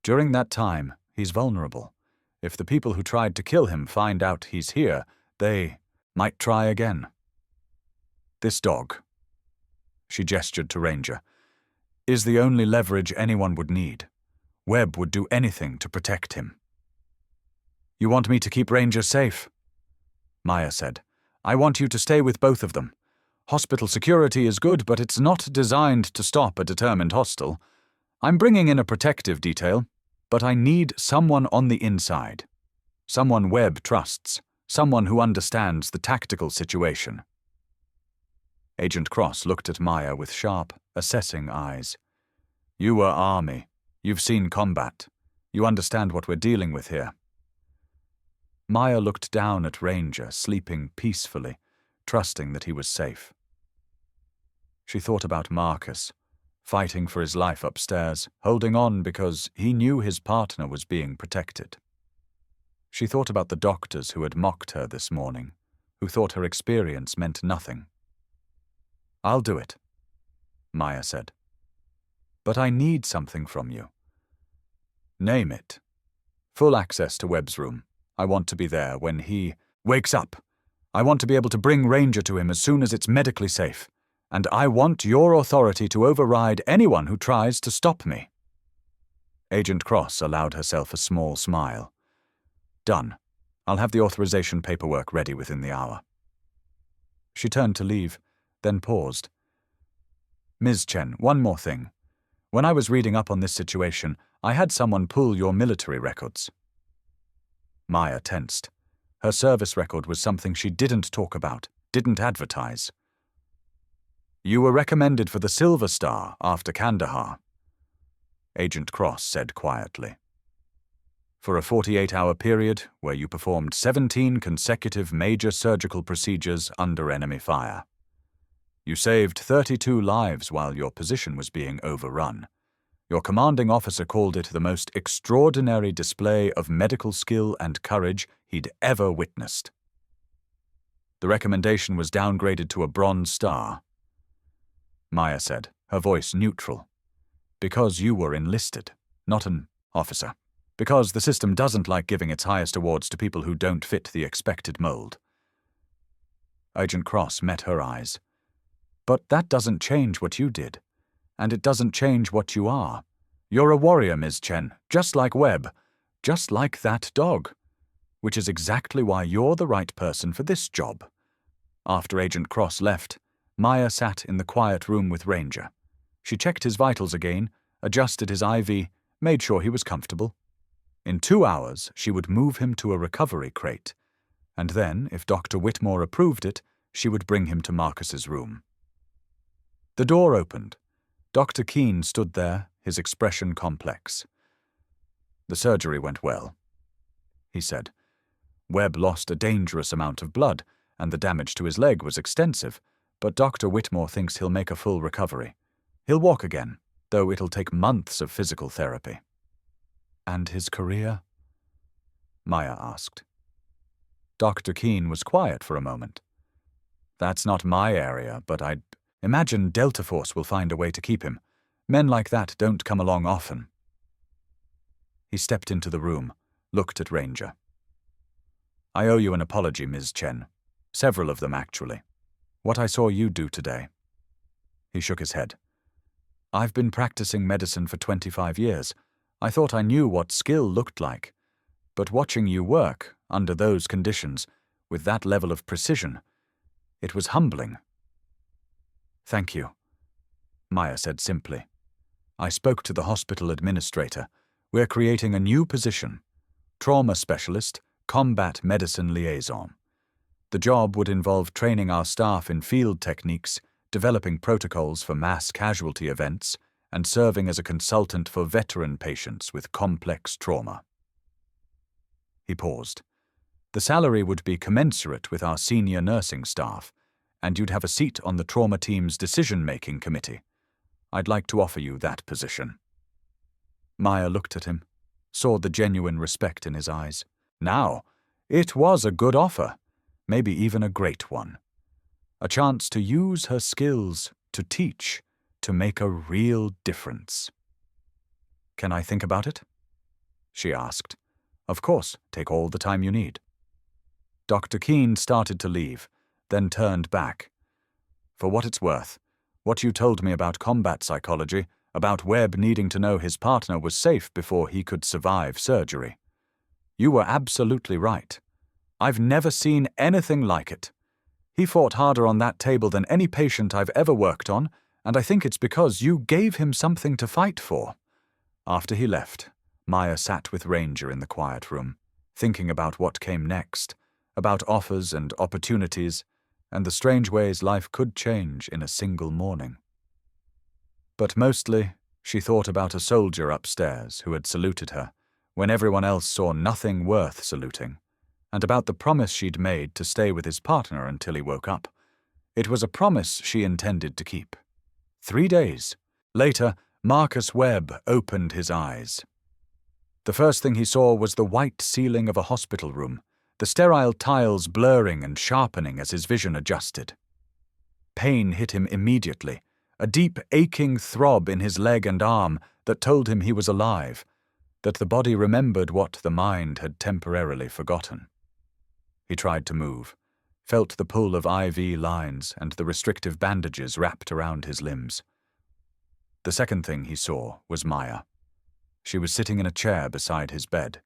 During that time, he's vulnerable. If the people who tried to kill him find out he's here, they might try again. This dog, she gestured to Ranger, is the only leverage anyone would need. Webb would do anything to protect him. You want me to keep Ranger safe? Maya said. I want you to stay with both of them. Hospital security is good, but it's not designed to stop a determined hostile. I'm bringing in a protective detail, but I need someone on the inside. Someone Webb trusts. Someone who understands the tactical situation. Agent Cross looked at Maya with sharp, assessing eyes. You were Army. You've seen combat. You understand what we're dealing with here. Maya looked down at Ranger, sleeping peacefully, trusting that he was safe. She thought about Marcus, fighting for his life upstairs, holding on because he knew his partner was being protected. She thought about the doctors who had mocked her this morning, who thought her experience meant nothing. I'll do it, Maya said. But I need something from you. Name it. Full access to Webb's room. I want to be there when he wakes up. I want to be able to bring Ranger to him as soon as it's medically safe. And I want your authority to override anyone who tries to stop me. Agent Cross allowed herself a small smile. Done. I'll have the authorization paperwork ready within the hour. She turned to leave, then paused. Ms. Chen, one more thing. When I was reading up on this situation, I had someone pull your military records. Maya tensed. Her service record was something she didn't talk about, didn't advertise. You were recommended for the Silver Star after Kandahar, Agent Cross said quietly. For a 48-hour period where you performed 17 consecutive major surgical procedures under enemy fire. You saved 32 lives while your position was being overrun. Your commanding officer called it the most extraordinary display of medical skill and courage he'd ever witnessed. The recommendation was downgraded to a Bronze Star, Maya said, her voice neutral. Because you were enlisted, not an officer. Because the system doesn't like giving its highest awards to people who don't fit the expected mold. Agent Cross met her eyes. But that doesn't change what you did. And it doesn't change what you are. You're a warrior, Ms. Chen, just like Webb, just like that dog. Which is exactly why you're the right person for this job. After Agent Cross left, Maya sat in the quiet room with Ranger. She checked his vitals again, adjusted his IV, made sure he was comfortable. In 2 hours, she would move him to a recovery crate, and then, if Dr. Whitmore approved it, she would bring him to Marcus's room. The door opened. Dr. Keene stood there, his expression complex. The surgery went well, he said. Webb lost a dangerous amount of blood, and the damage to his leg was extensive, but Dr. Whitmore thinks he'll make a full recovery. He'll walk again, though it'll take months of physical therapy. And his career? Maya asked. Dr. Keene was quiet for a moment. That's not my area, but I'd imagine Delta Force will find a way to keep him. Men like that don't come along often. He stepped into the room, looked at Ranger. I owe you an apology, Ms. Chen. Several of them, actually. What I saw you do today. He shook his head. I've been practicing medicine for 25 years. I thought I knew what skill looked like. But watching you work, under those conditions, with that level of precision, it was humbling. Thank you, Maya said simply. I spoke to the hospital administrator. We're creating a new position. Trauma specialist, combat medicine liaison. The job would involve training our staff in field techniques, developing protocols for mass casualty events, and serving as a consultant for veteran patients with complex trauma. He paused. The salary would be commensurate with our senior nursing staff, and you'd have a seat on the trauma team's decision-making committee. I'd like to offer you that position. Maya looked at him, saw the genuine respect in his eyes. Now, it was a good offer, maybe even a great one. A chance to use her skills, to teach, to make a real difference. Can I think about it? She asked. Of course, take all the time you need. Dr. Keene started to leave, then turned back. For what it's worth, what you told me about combat psychology, about Webb needing to know his partner was safe before he could survive surgery. You were absolutely right. I've never seen anything like it. He fought harder on that table than any patient I've ever worked on, and I think it's because you gave him something to fight for. After he left, Maya sat with Ranger in the quiet room, thinking about what came next, about offers and opportunities, and the strange ways life could change in a single morning. But mostly, she thought about a soldier upstairs who had saluted her, when everyone else saw nothing worth saluting, and about the promise she'd made to stay with his partner until he woke up. It was a promise she intended to keep. 3 days. Later, Marcus Webb opened his eyes. The first thing he saw was the white ceiling of a hospital room, the sterile tiles blurring and sharpening as his vision adjusted. Pain hit him immediately, a deep aching throb in his leg and arm that told him he was alive, that the body remembered what the mind had temporarily forgotten. He tried to move, felt the pull of IV lines and the restrictive bandages wrapped around his limbs. The second thing he saw was Maya. She was sitting in a chair beside his bed,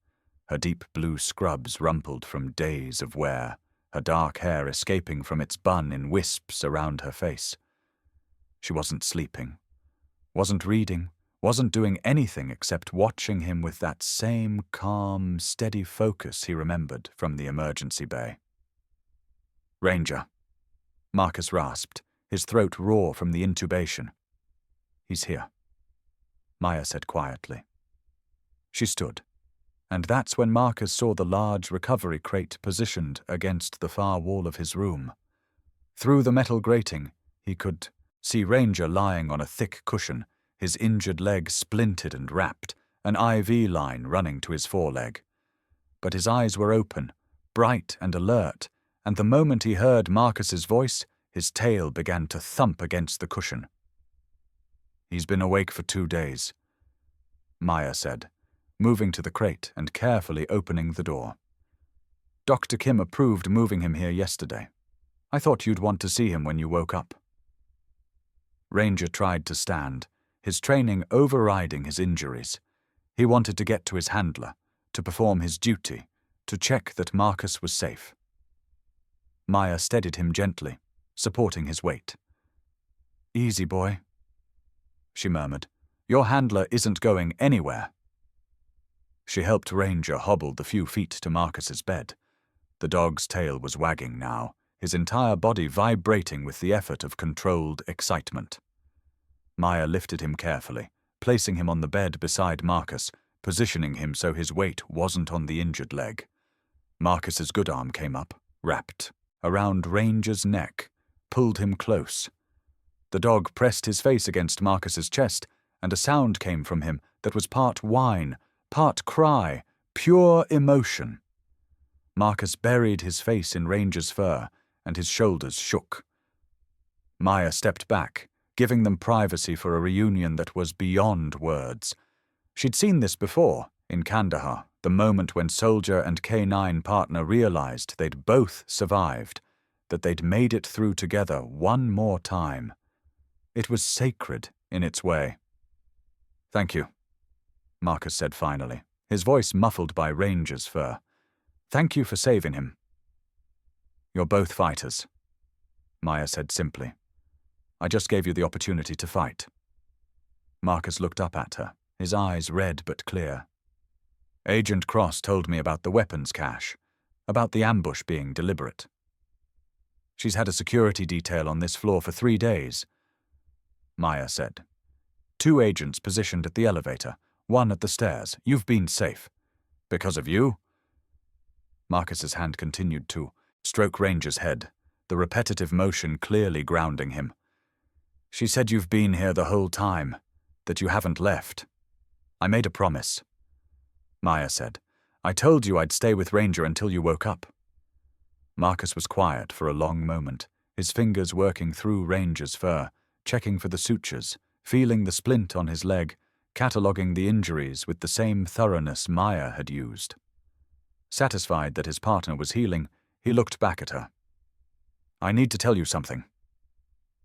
her deep blue scrubs rumpled from days of wear, her dark hair escaping from its bun in wisps around her face. She wasn't sleeping, wasn't reading, wasn't doing anything except watching him with that same calm, steady focus he remembered from the emergency bay. Ranger, Marcus rasped, his throat raw from the intubation. He's here, Maya said quietly. She stood, and that's when Marcus saw the large recovery crate positioned against the far wall of his room. Through the metal grating, he could see Ranger lying on a thick cushion, his injured leg splintered and wrapped, an IV line running to his foreleg. But his eyes were open, bright and alert, and the moment he heard Marcus's voice, his tail began to thump against the cushion. He's been awake for 2 days, Maya said, moving to the crate and carefully opening the door. Dr. Kim approved moving him here yesterday. I thought you'd want to see him when you woke up. Ranger tried to stand, his training overriding his injuries. He wanted to get to his handler, to perform his duty, to check that Marcus was safe. Maya steadied him gently, supporting his weight. Easy, boy, she murmured. Your handler isn't going anywhere. She helped Ranger hobble the few feet to Marcus's bed. The dog's tail was wagging now, his entire body vibrating with the effort of controlled excitement. Maya lifted him carefully, placing him on the bed beside Marcus, positioning him so his weight wasn't on the injured leg. Marcus's good arm came up, wrapped around Ranger's neck, pulled him close. The dog pressed his face against Marcus's chest, and a sound came from him that was part whine, part cry, pure emotion. Marcus buried his face in Ranger's fur, and his shoulders shook. Maya stepped back, giving them privacy for a reunion that was beyond words. She'd seen this before, In Kandahar, the moment when soldier and K9 partner realized they'd both survived, that they'd made it through together one more time. It was sacred in its way. "Thank you," Marcus said finally, his voice muffled by Ranger's fur. "Thank you for saving him." "You're both fighters," Maya said simply. "I just gave you the opportunity to fight." Marcus looked up at her, his eyes red but clear. "Agent Cross told me about the weapons cache, about the ambush being deliberate. She's had a security detail on this floor for 3 days," Maya said. "2 agents positioned at the elevator, 1 at the stairs. You've been safe. Because of you?" Marcus's hand continued to stroke Ranger's head, the repetitive motion clearly grounding him. "She said you've been here the whole time, that you haven't left. I made a promise," Maya said. "I told you I'd stay with Ranger until you woke up." Marcus was quiet for a long moment, his fingers working through Ranger's fur, checking for the sutures, feeling the splint on his leg, cataloguing the injuries with the same thoroughness Maya had used. Satisfied that his partner was healing, he looked back at her. "I need to tell you something,"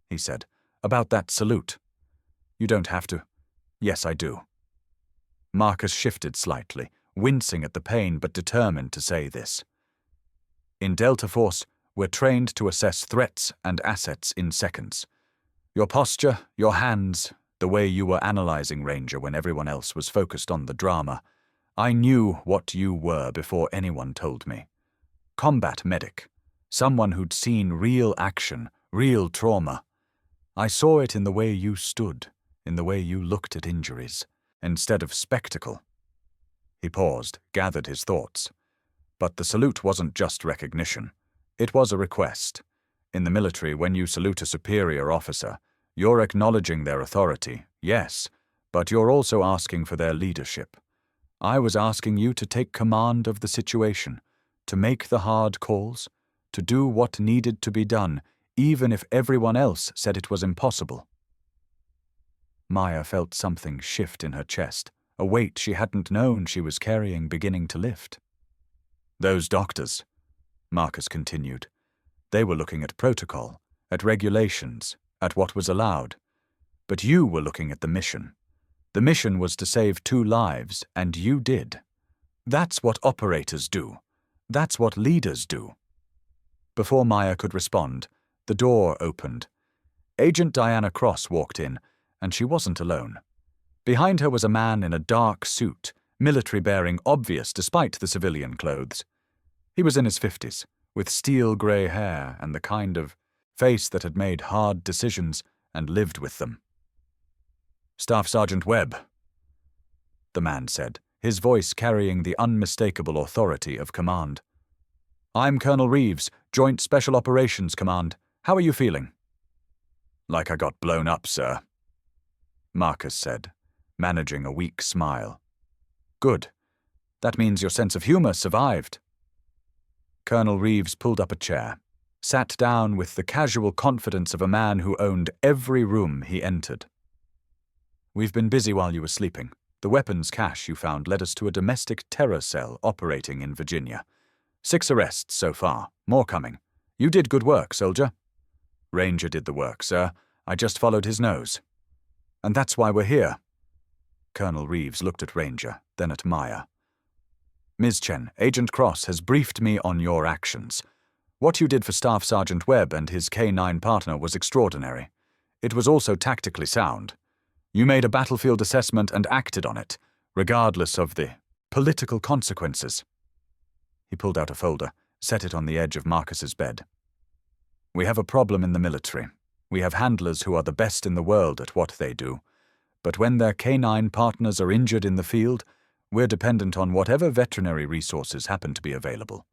he said, "about that salute. You don't have to." "Yes, I do." Marcus shifted slightly, wincing at the pain but determined to say this. "In Delta Force, we're trained to assess threats and assets in seconds. Your posture, your hands, the way you were analyzing Ranger when everyone else was focused on the drama. I knew what you were before anyone told me. Combat medic. Someone who'd seen real action, real trauma. I saw it in the way you stood, in the way you looked at injuries, instead of spectacle." He paused, gathered his thoughts. But the salute wasn't just recognition. It was a request. In the military, when you salute a superior officer, you're acknowledging their authority, yes, but you're also asking for their leadership. I was asking you to take command of the situation, to make the hard calls, to do what needed to be done, even if everyone else said it was impossible. Maya felt something shift in her chest, a weight she hadn't known she was carrying beginning to lift. "Those doctors," Marcus continued, "they were looking at protocol, at regulations, at what was allowed. But you were looking at the mission. The mission was to save 2 lives, and you did. That's what operators do. That's what leaders do." Before Maya could respond, the door opened. Agent Diana Cross walked in, and she wasn't alone. Behind her was a man in a dark suit, military-bearing obvious despite the civilian clothes. He was in his 50s, with steel-grey hair and the kind of face that had made hard decisions and lived with them. "Staff Sergeant Webb," the man said, his voice carrying the unmistakable authority of command. "I'm Colonel Reeves, Joint Special Operations Command. How are you feeling?" "Like I got blown up, sir," Marcus said, managing a weak smile. "Good. That means your sense of humor survived." Colonel Reeves pulled up a chair, sat down with the casual confidence of a man who owned every room he entered. "We've been busy while you were sleeping. The weapons cache you found led us to a domestic terror cell operating in Virginia. 6 arrests so far, more coming. You did good work, soldier." "Ranger did the work, sir. I just followed his nose." "And that's why we're here." Colonel Reeves looked at Ranger, then at Maya. "Ms. Chen, Agent Cross has briefed me on your actions. What you did for Staff Sergeant Webb and his K9 partner was extraordinary. It was also tactically sound. You made a battlefield assessment and acted on it, regardless of the political consequences." He pulled out a folder, set it on the edge of Marcus's bed. "We have a problem in the military. We have handlers who are the best in the world at what they do. But when their K9 partners are injured in the field, we're dependent on whatever veterinary resources happen to be available.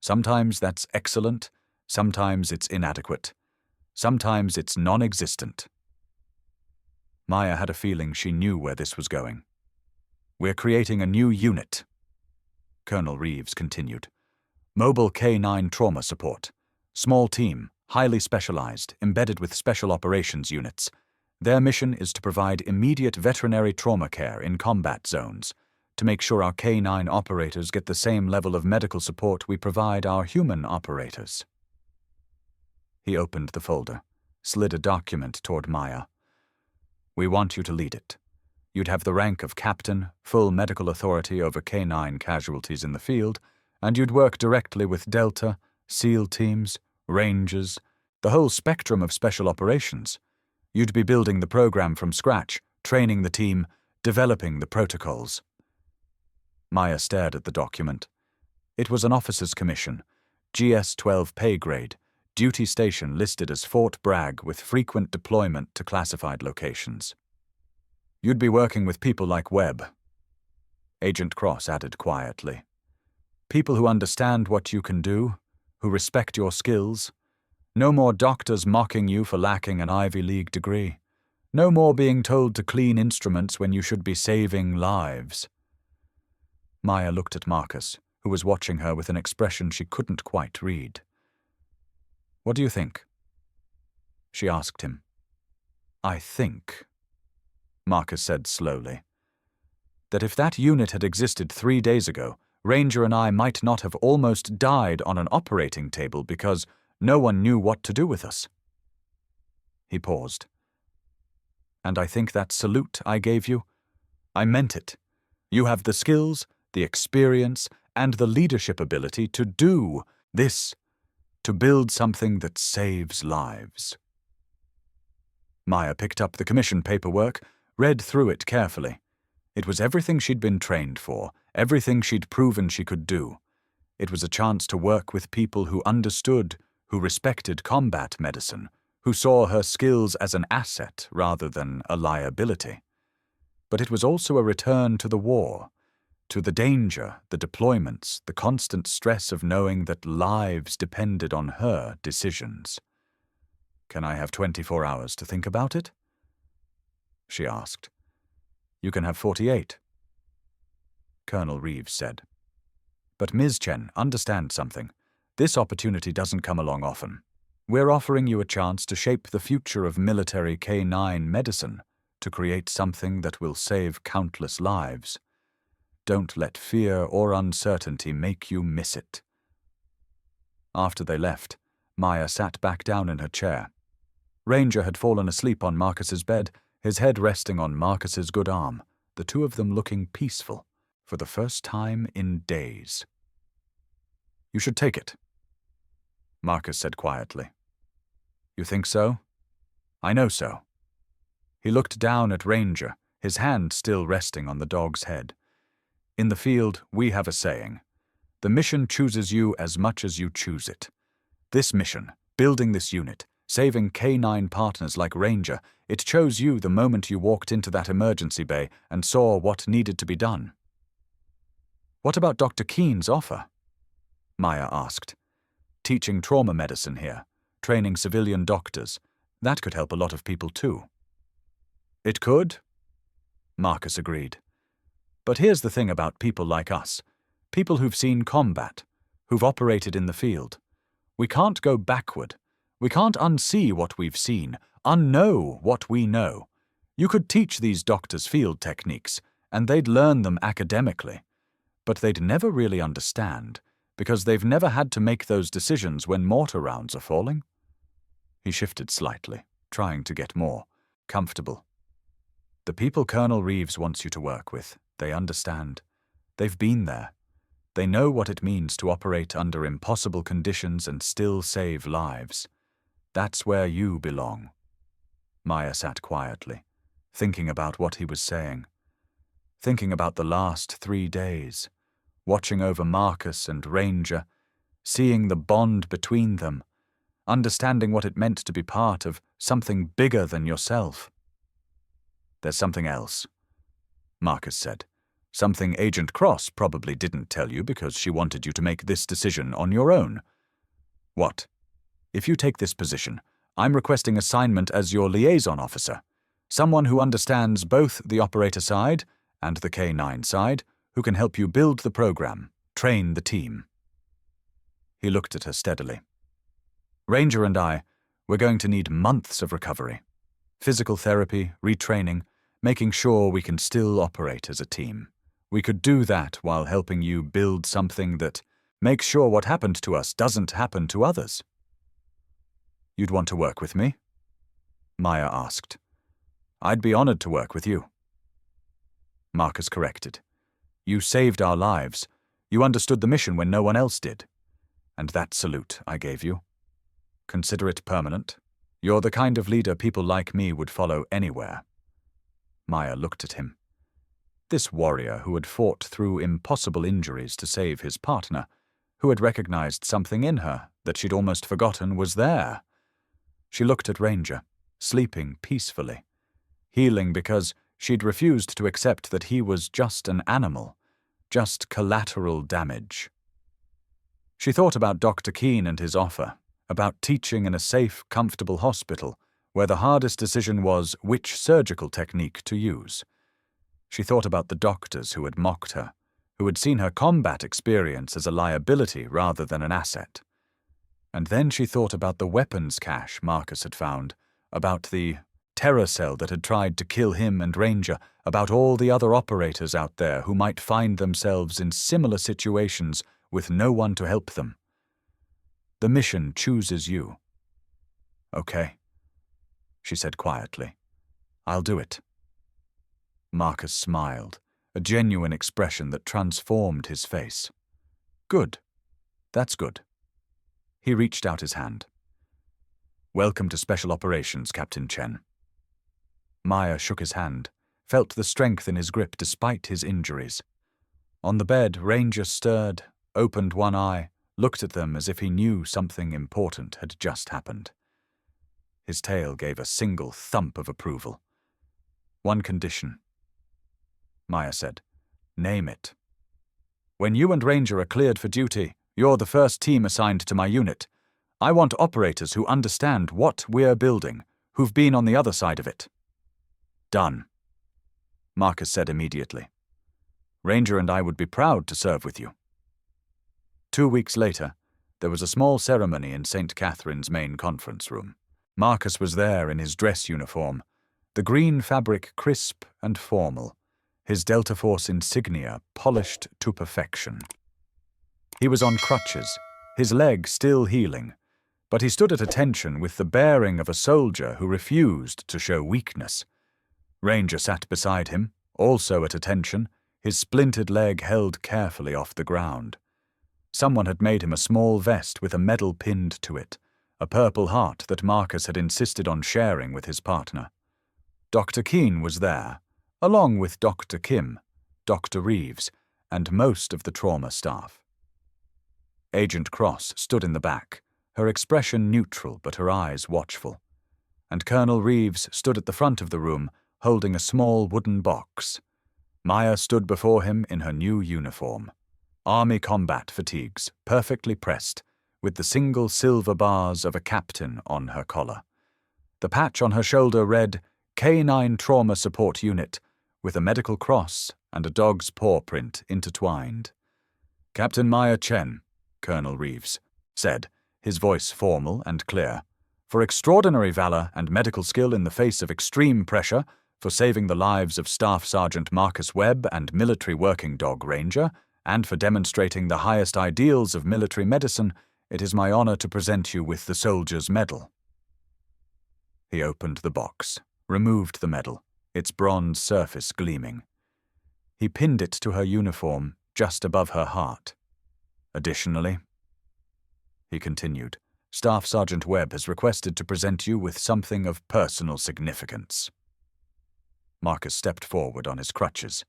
Sometimes that's excellent, sometimes it's inadequate, sometimes it's non-existent." Maya had a feeling she knew where this was going. "We're creating a new unit," Colonel Reeves continued. "Mobile K9 trauma support. Small team, highly specialized, embedded with special operations units. Their mission is to provide immediate veterinary trauma care in combat zones, to make sure our K9 operators get the same level of medical support we provide our human operators. He opened the folder, slid a document toward Maya. We want you to lead it. You'd have the rank of captain, full medical authority over K9 casualties in the field, and you'd work directly with Delta, SEAL teams, Rangers, the whole spectrum of special operations. You'd be building the program from scratch, training the team, developing the protocols. Maya stared at the document. It was an officer's commission, GS-12 pay grade, duty station listed as Fort Bragg with frequent deployment to classified locations. You'd be working with people like Webb. Agent Cross added quietly. People who understand what you can do, who respect your skills. No more doctors mocking you for lacking an Ivy League degree. No more being told to clean instruments when you should be saving lives. Maya looked at Marcus, who was watching her with an expression she couldn't quite read. What do you think? She asked him. I think, Marcus said slowly, that if that unit had existed 3 days ago, Ranger and I might not have almost died on an operating table because no one knew what to do with us. He paused. And I think that salute I gave you, I meant it. You have the skills, the experience, and the leadership ability to do this, to build something that saves lives. Maya picked up the commission paperwork, read through it carefully. It was everything she'd been trained for, everything she'd proven she could do. It was a chance to work with people who understood, who respected combat medicine, who saw her skills as an asset rather than a liability. But it was also a return to the war, to the danger, the deployments, the constant stress of knowing that lives depended on her decisions. Can I have 24 hours to think about it? She asked. You can have 48. Colonel Reeves said. But Ms. Chen, understand something. This opportunity doesn't come along often. We're offering you a chance to shape the future of military K9 medicine, to create something that will save countless lives. Don't let fear or uncertainty make you miss it. After they left, Maya sat back down in her chair. Ranger had fallen asleep on Marcus's bed, his head resting on Marcus's good arm, the two of them looking peaceful, for the first time in days. You should take it, Marcus said quietly. You think so? I know so. He looked down at Ranger, his hand still resting on the dog's head. In the field, we have a saying. The mission chooses you as much as you choose it. This mission, building this unit, saving K9 partners like Ranger, it chose you the moment you walked into that emergency bay and saw what needed to be done. What about Dr. Keen's offer? Maya asked. Teaching trauma medicine here, training civilian doctors. That could help a lot of people too. It could, Marcus agreed. But here's the thing about people like us, people who've seen combat, who've operated in the field. We can't go backward. We can't unsee what we've seen, unknow what we know. You could teach these doctors field techniques, and they'd learn them academically. But they'd never really understand, because they've never had to make those decisions when mortar rounds are falling. He shifted slightly, trying to get more comfortable. The people Colonel Reeves wants you to work with, they understand. They've been there. They know what it means to operate under impossible conditions and still save lives. That's where you belong. Maya sat quietly, thinking about what he was saying. Thinking about the last 3 days, watching over Marcus and Ranger, seeing the bond between them, understanding what it meant to be part of something bigger than yourself. There's something else, Marcus said. Something Agent Cross probably didn't tell you because she wanted you to make this decision on your own. What? If you take this position, I'm requesting assignment as your liaison officer, someone who understands both the operator side and the K9 side, who can help you build the program, train the team. He looked at her steadily. Ranger and we're going to need months of recovery. Physical therapy, retraining, making sure we can still operate as a team. We could do that while helping you build something that makes sure what happened to us doesn't happen to others." "You'd want to work with me?" Maya asked. "I'd be honored to work with you." Marcus corrected. "You saved our lives. You understood the mission when no one else did. And that salute I gave you. Consider it permanent. You're the kind of leader people like me would follow anywhere." Maya looked at him. This warrior who had fought through impossible injuries to save his partner, who had recognized something in her that she'd almost forgotten was there. She looked at Ranger, sleeping peacefully, healing because she'd refused to accept that he was just an animal, just collateral damage. She thought about Dr. Keene and his offer, about teaching in a safe, comfortable hospital where the hardest decision was which surgical technique to use. She thought about the doctors who had mocked her, who had seen her combat experience as a liability rather than an asset. And then she thought about the weapons cache Marcus had found, about the terror cell that had tried to kill him and Ranger, about all the other operators out there who might find themselves in similar situations with no one to help them. The mission chooses you. "Okay," she said quietly. "I'll do it." Marcus smiled, a genuine expression that transformed his face. "Good. That's good." He reached out his hand. "Welcome to Special Operations, Captain Chen." Maya shook his hand, felt the strength in his grip despite his injuries. On the bed, Ranger stirred, opened one eye, looked at them as if he knew something important had just happened. His tail gave a single thump of approval. "One condition," Maya said. "Name it. When you and Ranger are cleared for duty, you're the first team assigned to my unit. I want operators who understand what we're building, who've been on the other side of it." "Done," Marcus said immediately. "Ranger and I would be proud to serve with you." 2 weeks later, there was a small ceremony in St. Catherine's main conference room. Marcus was there in his dress uniform, the green fabric crisp and formal, his Delta Force insignia polished to perfection. He was on crutches, his leg still healing, but he stood at attention with the bearing of a soldier who refused to show weakness. Ranger sat beside him, also at attention, his splintered leg held carefully off the ground. Someone had made him a small vest with a medal pinned to it, a purple heart that Marcus had insisted on sharing with his partner. Dr. Keene was there, along with Dr. Kim, Dr. Reeves, and most of the trauma staff. Agent Cross stood in the back, her expression neutral but her eyes watchful, and Colonel Reeves stood at the front of the room, holding a small wooden box. Maya stood before him in her new uniform. Army combat fatigues, perfectly pressed, with the single silver bars of a captain on her collar. The patch on her shoulder read, "K9 Trauma Support Unit," with a medical cross and a dog's paw print intertwined. "Captain Maya Chen," Colonel Reeves said, his voice formal and clear, "for extraordinary valor and medical skill in the face of extreme pressure, for saving the lives of Staff Sergeant Marcus Webb and military working dog Ranger, and for demonstrating the highest ideals of military medicine, it is my honor to present you with the Soldier's Medal." He opened the box, removed the medal, its bronze surface gleaming. He pinned it to her uniform, just above her heart. "Additionally," he continued, "Staff Sergeant Webb has requested to present you with something of personal significance." Marcus stepped forward on his crutches.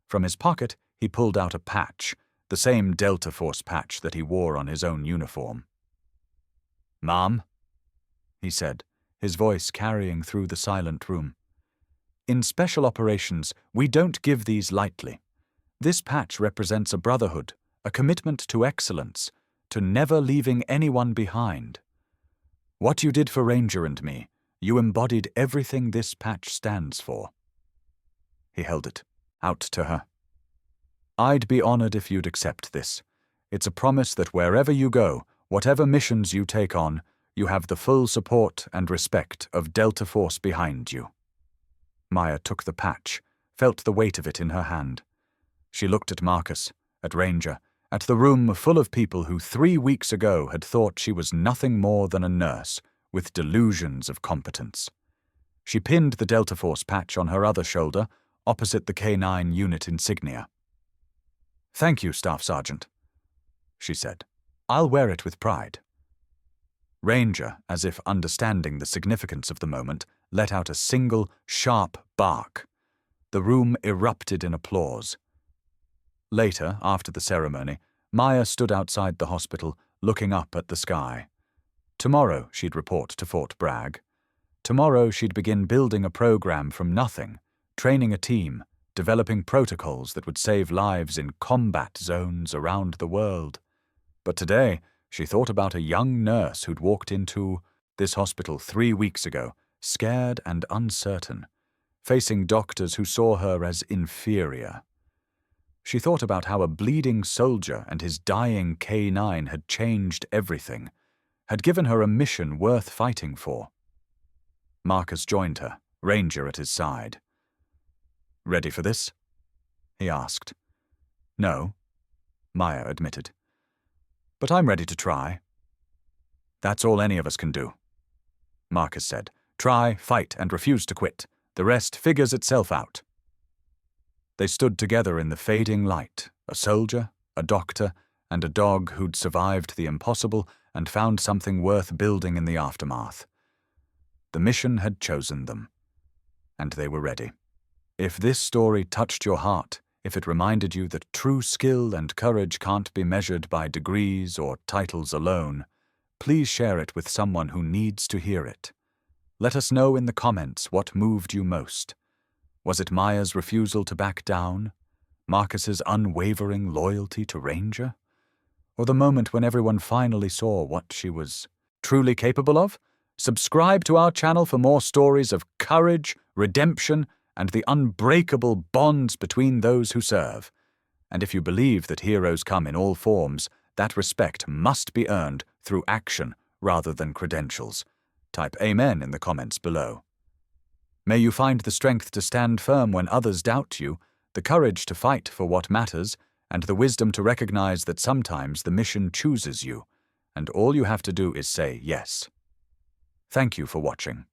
From his pocket, he pulled out a patch, the same Delta Force patch that he wore on his own uniform. "Ma'am," he said, his voice carrying through the silent room. "In special operations, we don't give these lightly. This patch represents a brotherhood, a commitment to excellence, to never leaving anyone behind. What you did for Ranger and me, you embodied everything this patch stands for." He held it out to her. "I'd be honored if you'd accept this. It's a promise that wherever you go, whatever missions you take on, you have the full support and respect of Delta Force behind you." Maya took the patch, felt the weight of it in her hand. She looked at Marcus, at Ranger, at the room full of people who 3 weeks ago had thought she was nothing more than a nurse with delusions of competence. She pinned the Delta Force patch on her other shoulder, opposite the K9 unit insignia. "Thank you, Staff Sergeant," she said. "I'll wear it with pride." Ranger, as if understanding the significance of the moment, let out a single, sharp bark. The room erupted in applause. Later, after the ceremony, Maya stood outside the hospital, looking up at the sky. Tomorrow she'd report to Fort Bragg. Tomorrow she'd begin building a program from nothing, training a team, developing protocols that would save lives in combat zones around the world. But today, she thought about a young nurse who'd walked into this hospital 3 weeks ago, scared and uncertain, facing doctors who saw her as inferior. She thought about how a bleeding soldier and his dying K9 had changed everything, had given her a mission worth fighting for. Marcus joined her, Ranger at his side. "Ready for this?" he asked. "No," Maya admitted. "But I'm ready to try." "That's all any of us can do," Marcus said. "Try, fight, and refuse to quit. The rest figures itself out." They stood together in the fading light, a soldier, a doctor, and a dog who'd survived the impossible and found something worth building in the aftermath. The mission had chosen them, and they were ready. If this story touched your heart, if it reminded you that true skill and courage can't be measured by degrees or titles alone, please share it with someone who needs to hear it. Let us know in the comments what moved you most. Was it Maya's refusal to back down? Marcus's unwavering loyalty to Ranger? Or the moment when everyone finally saw what she was truly capable of? Subscribe to our channel for more stories of courage, redemption, and the unbreakable bonds between those who serve. And if you believe that heroes come in all forms, that respect must be earned through action rather than credentials. Type Amen in the comments below. May you find the strength to stand firm when others doubt you, the courage to fight for what matters, and the wisdom to recognize that sometimes the mission chooses you, and all you have to do is say yes. Thank you for watching.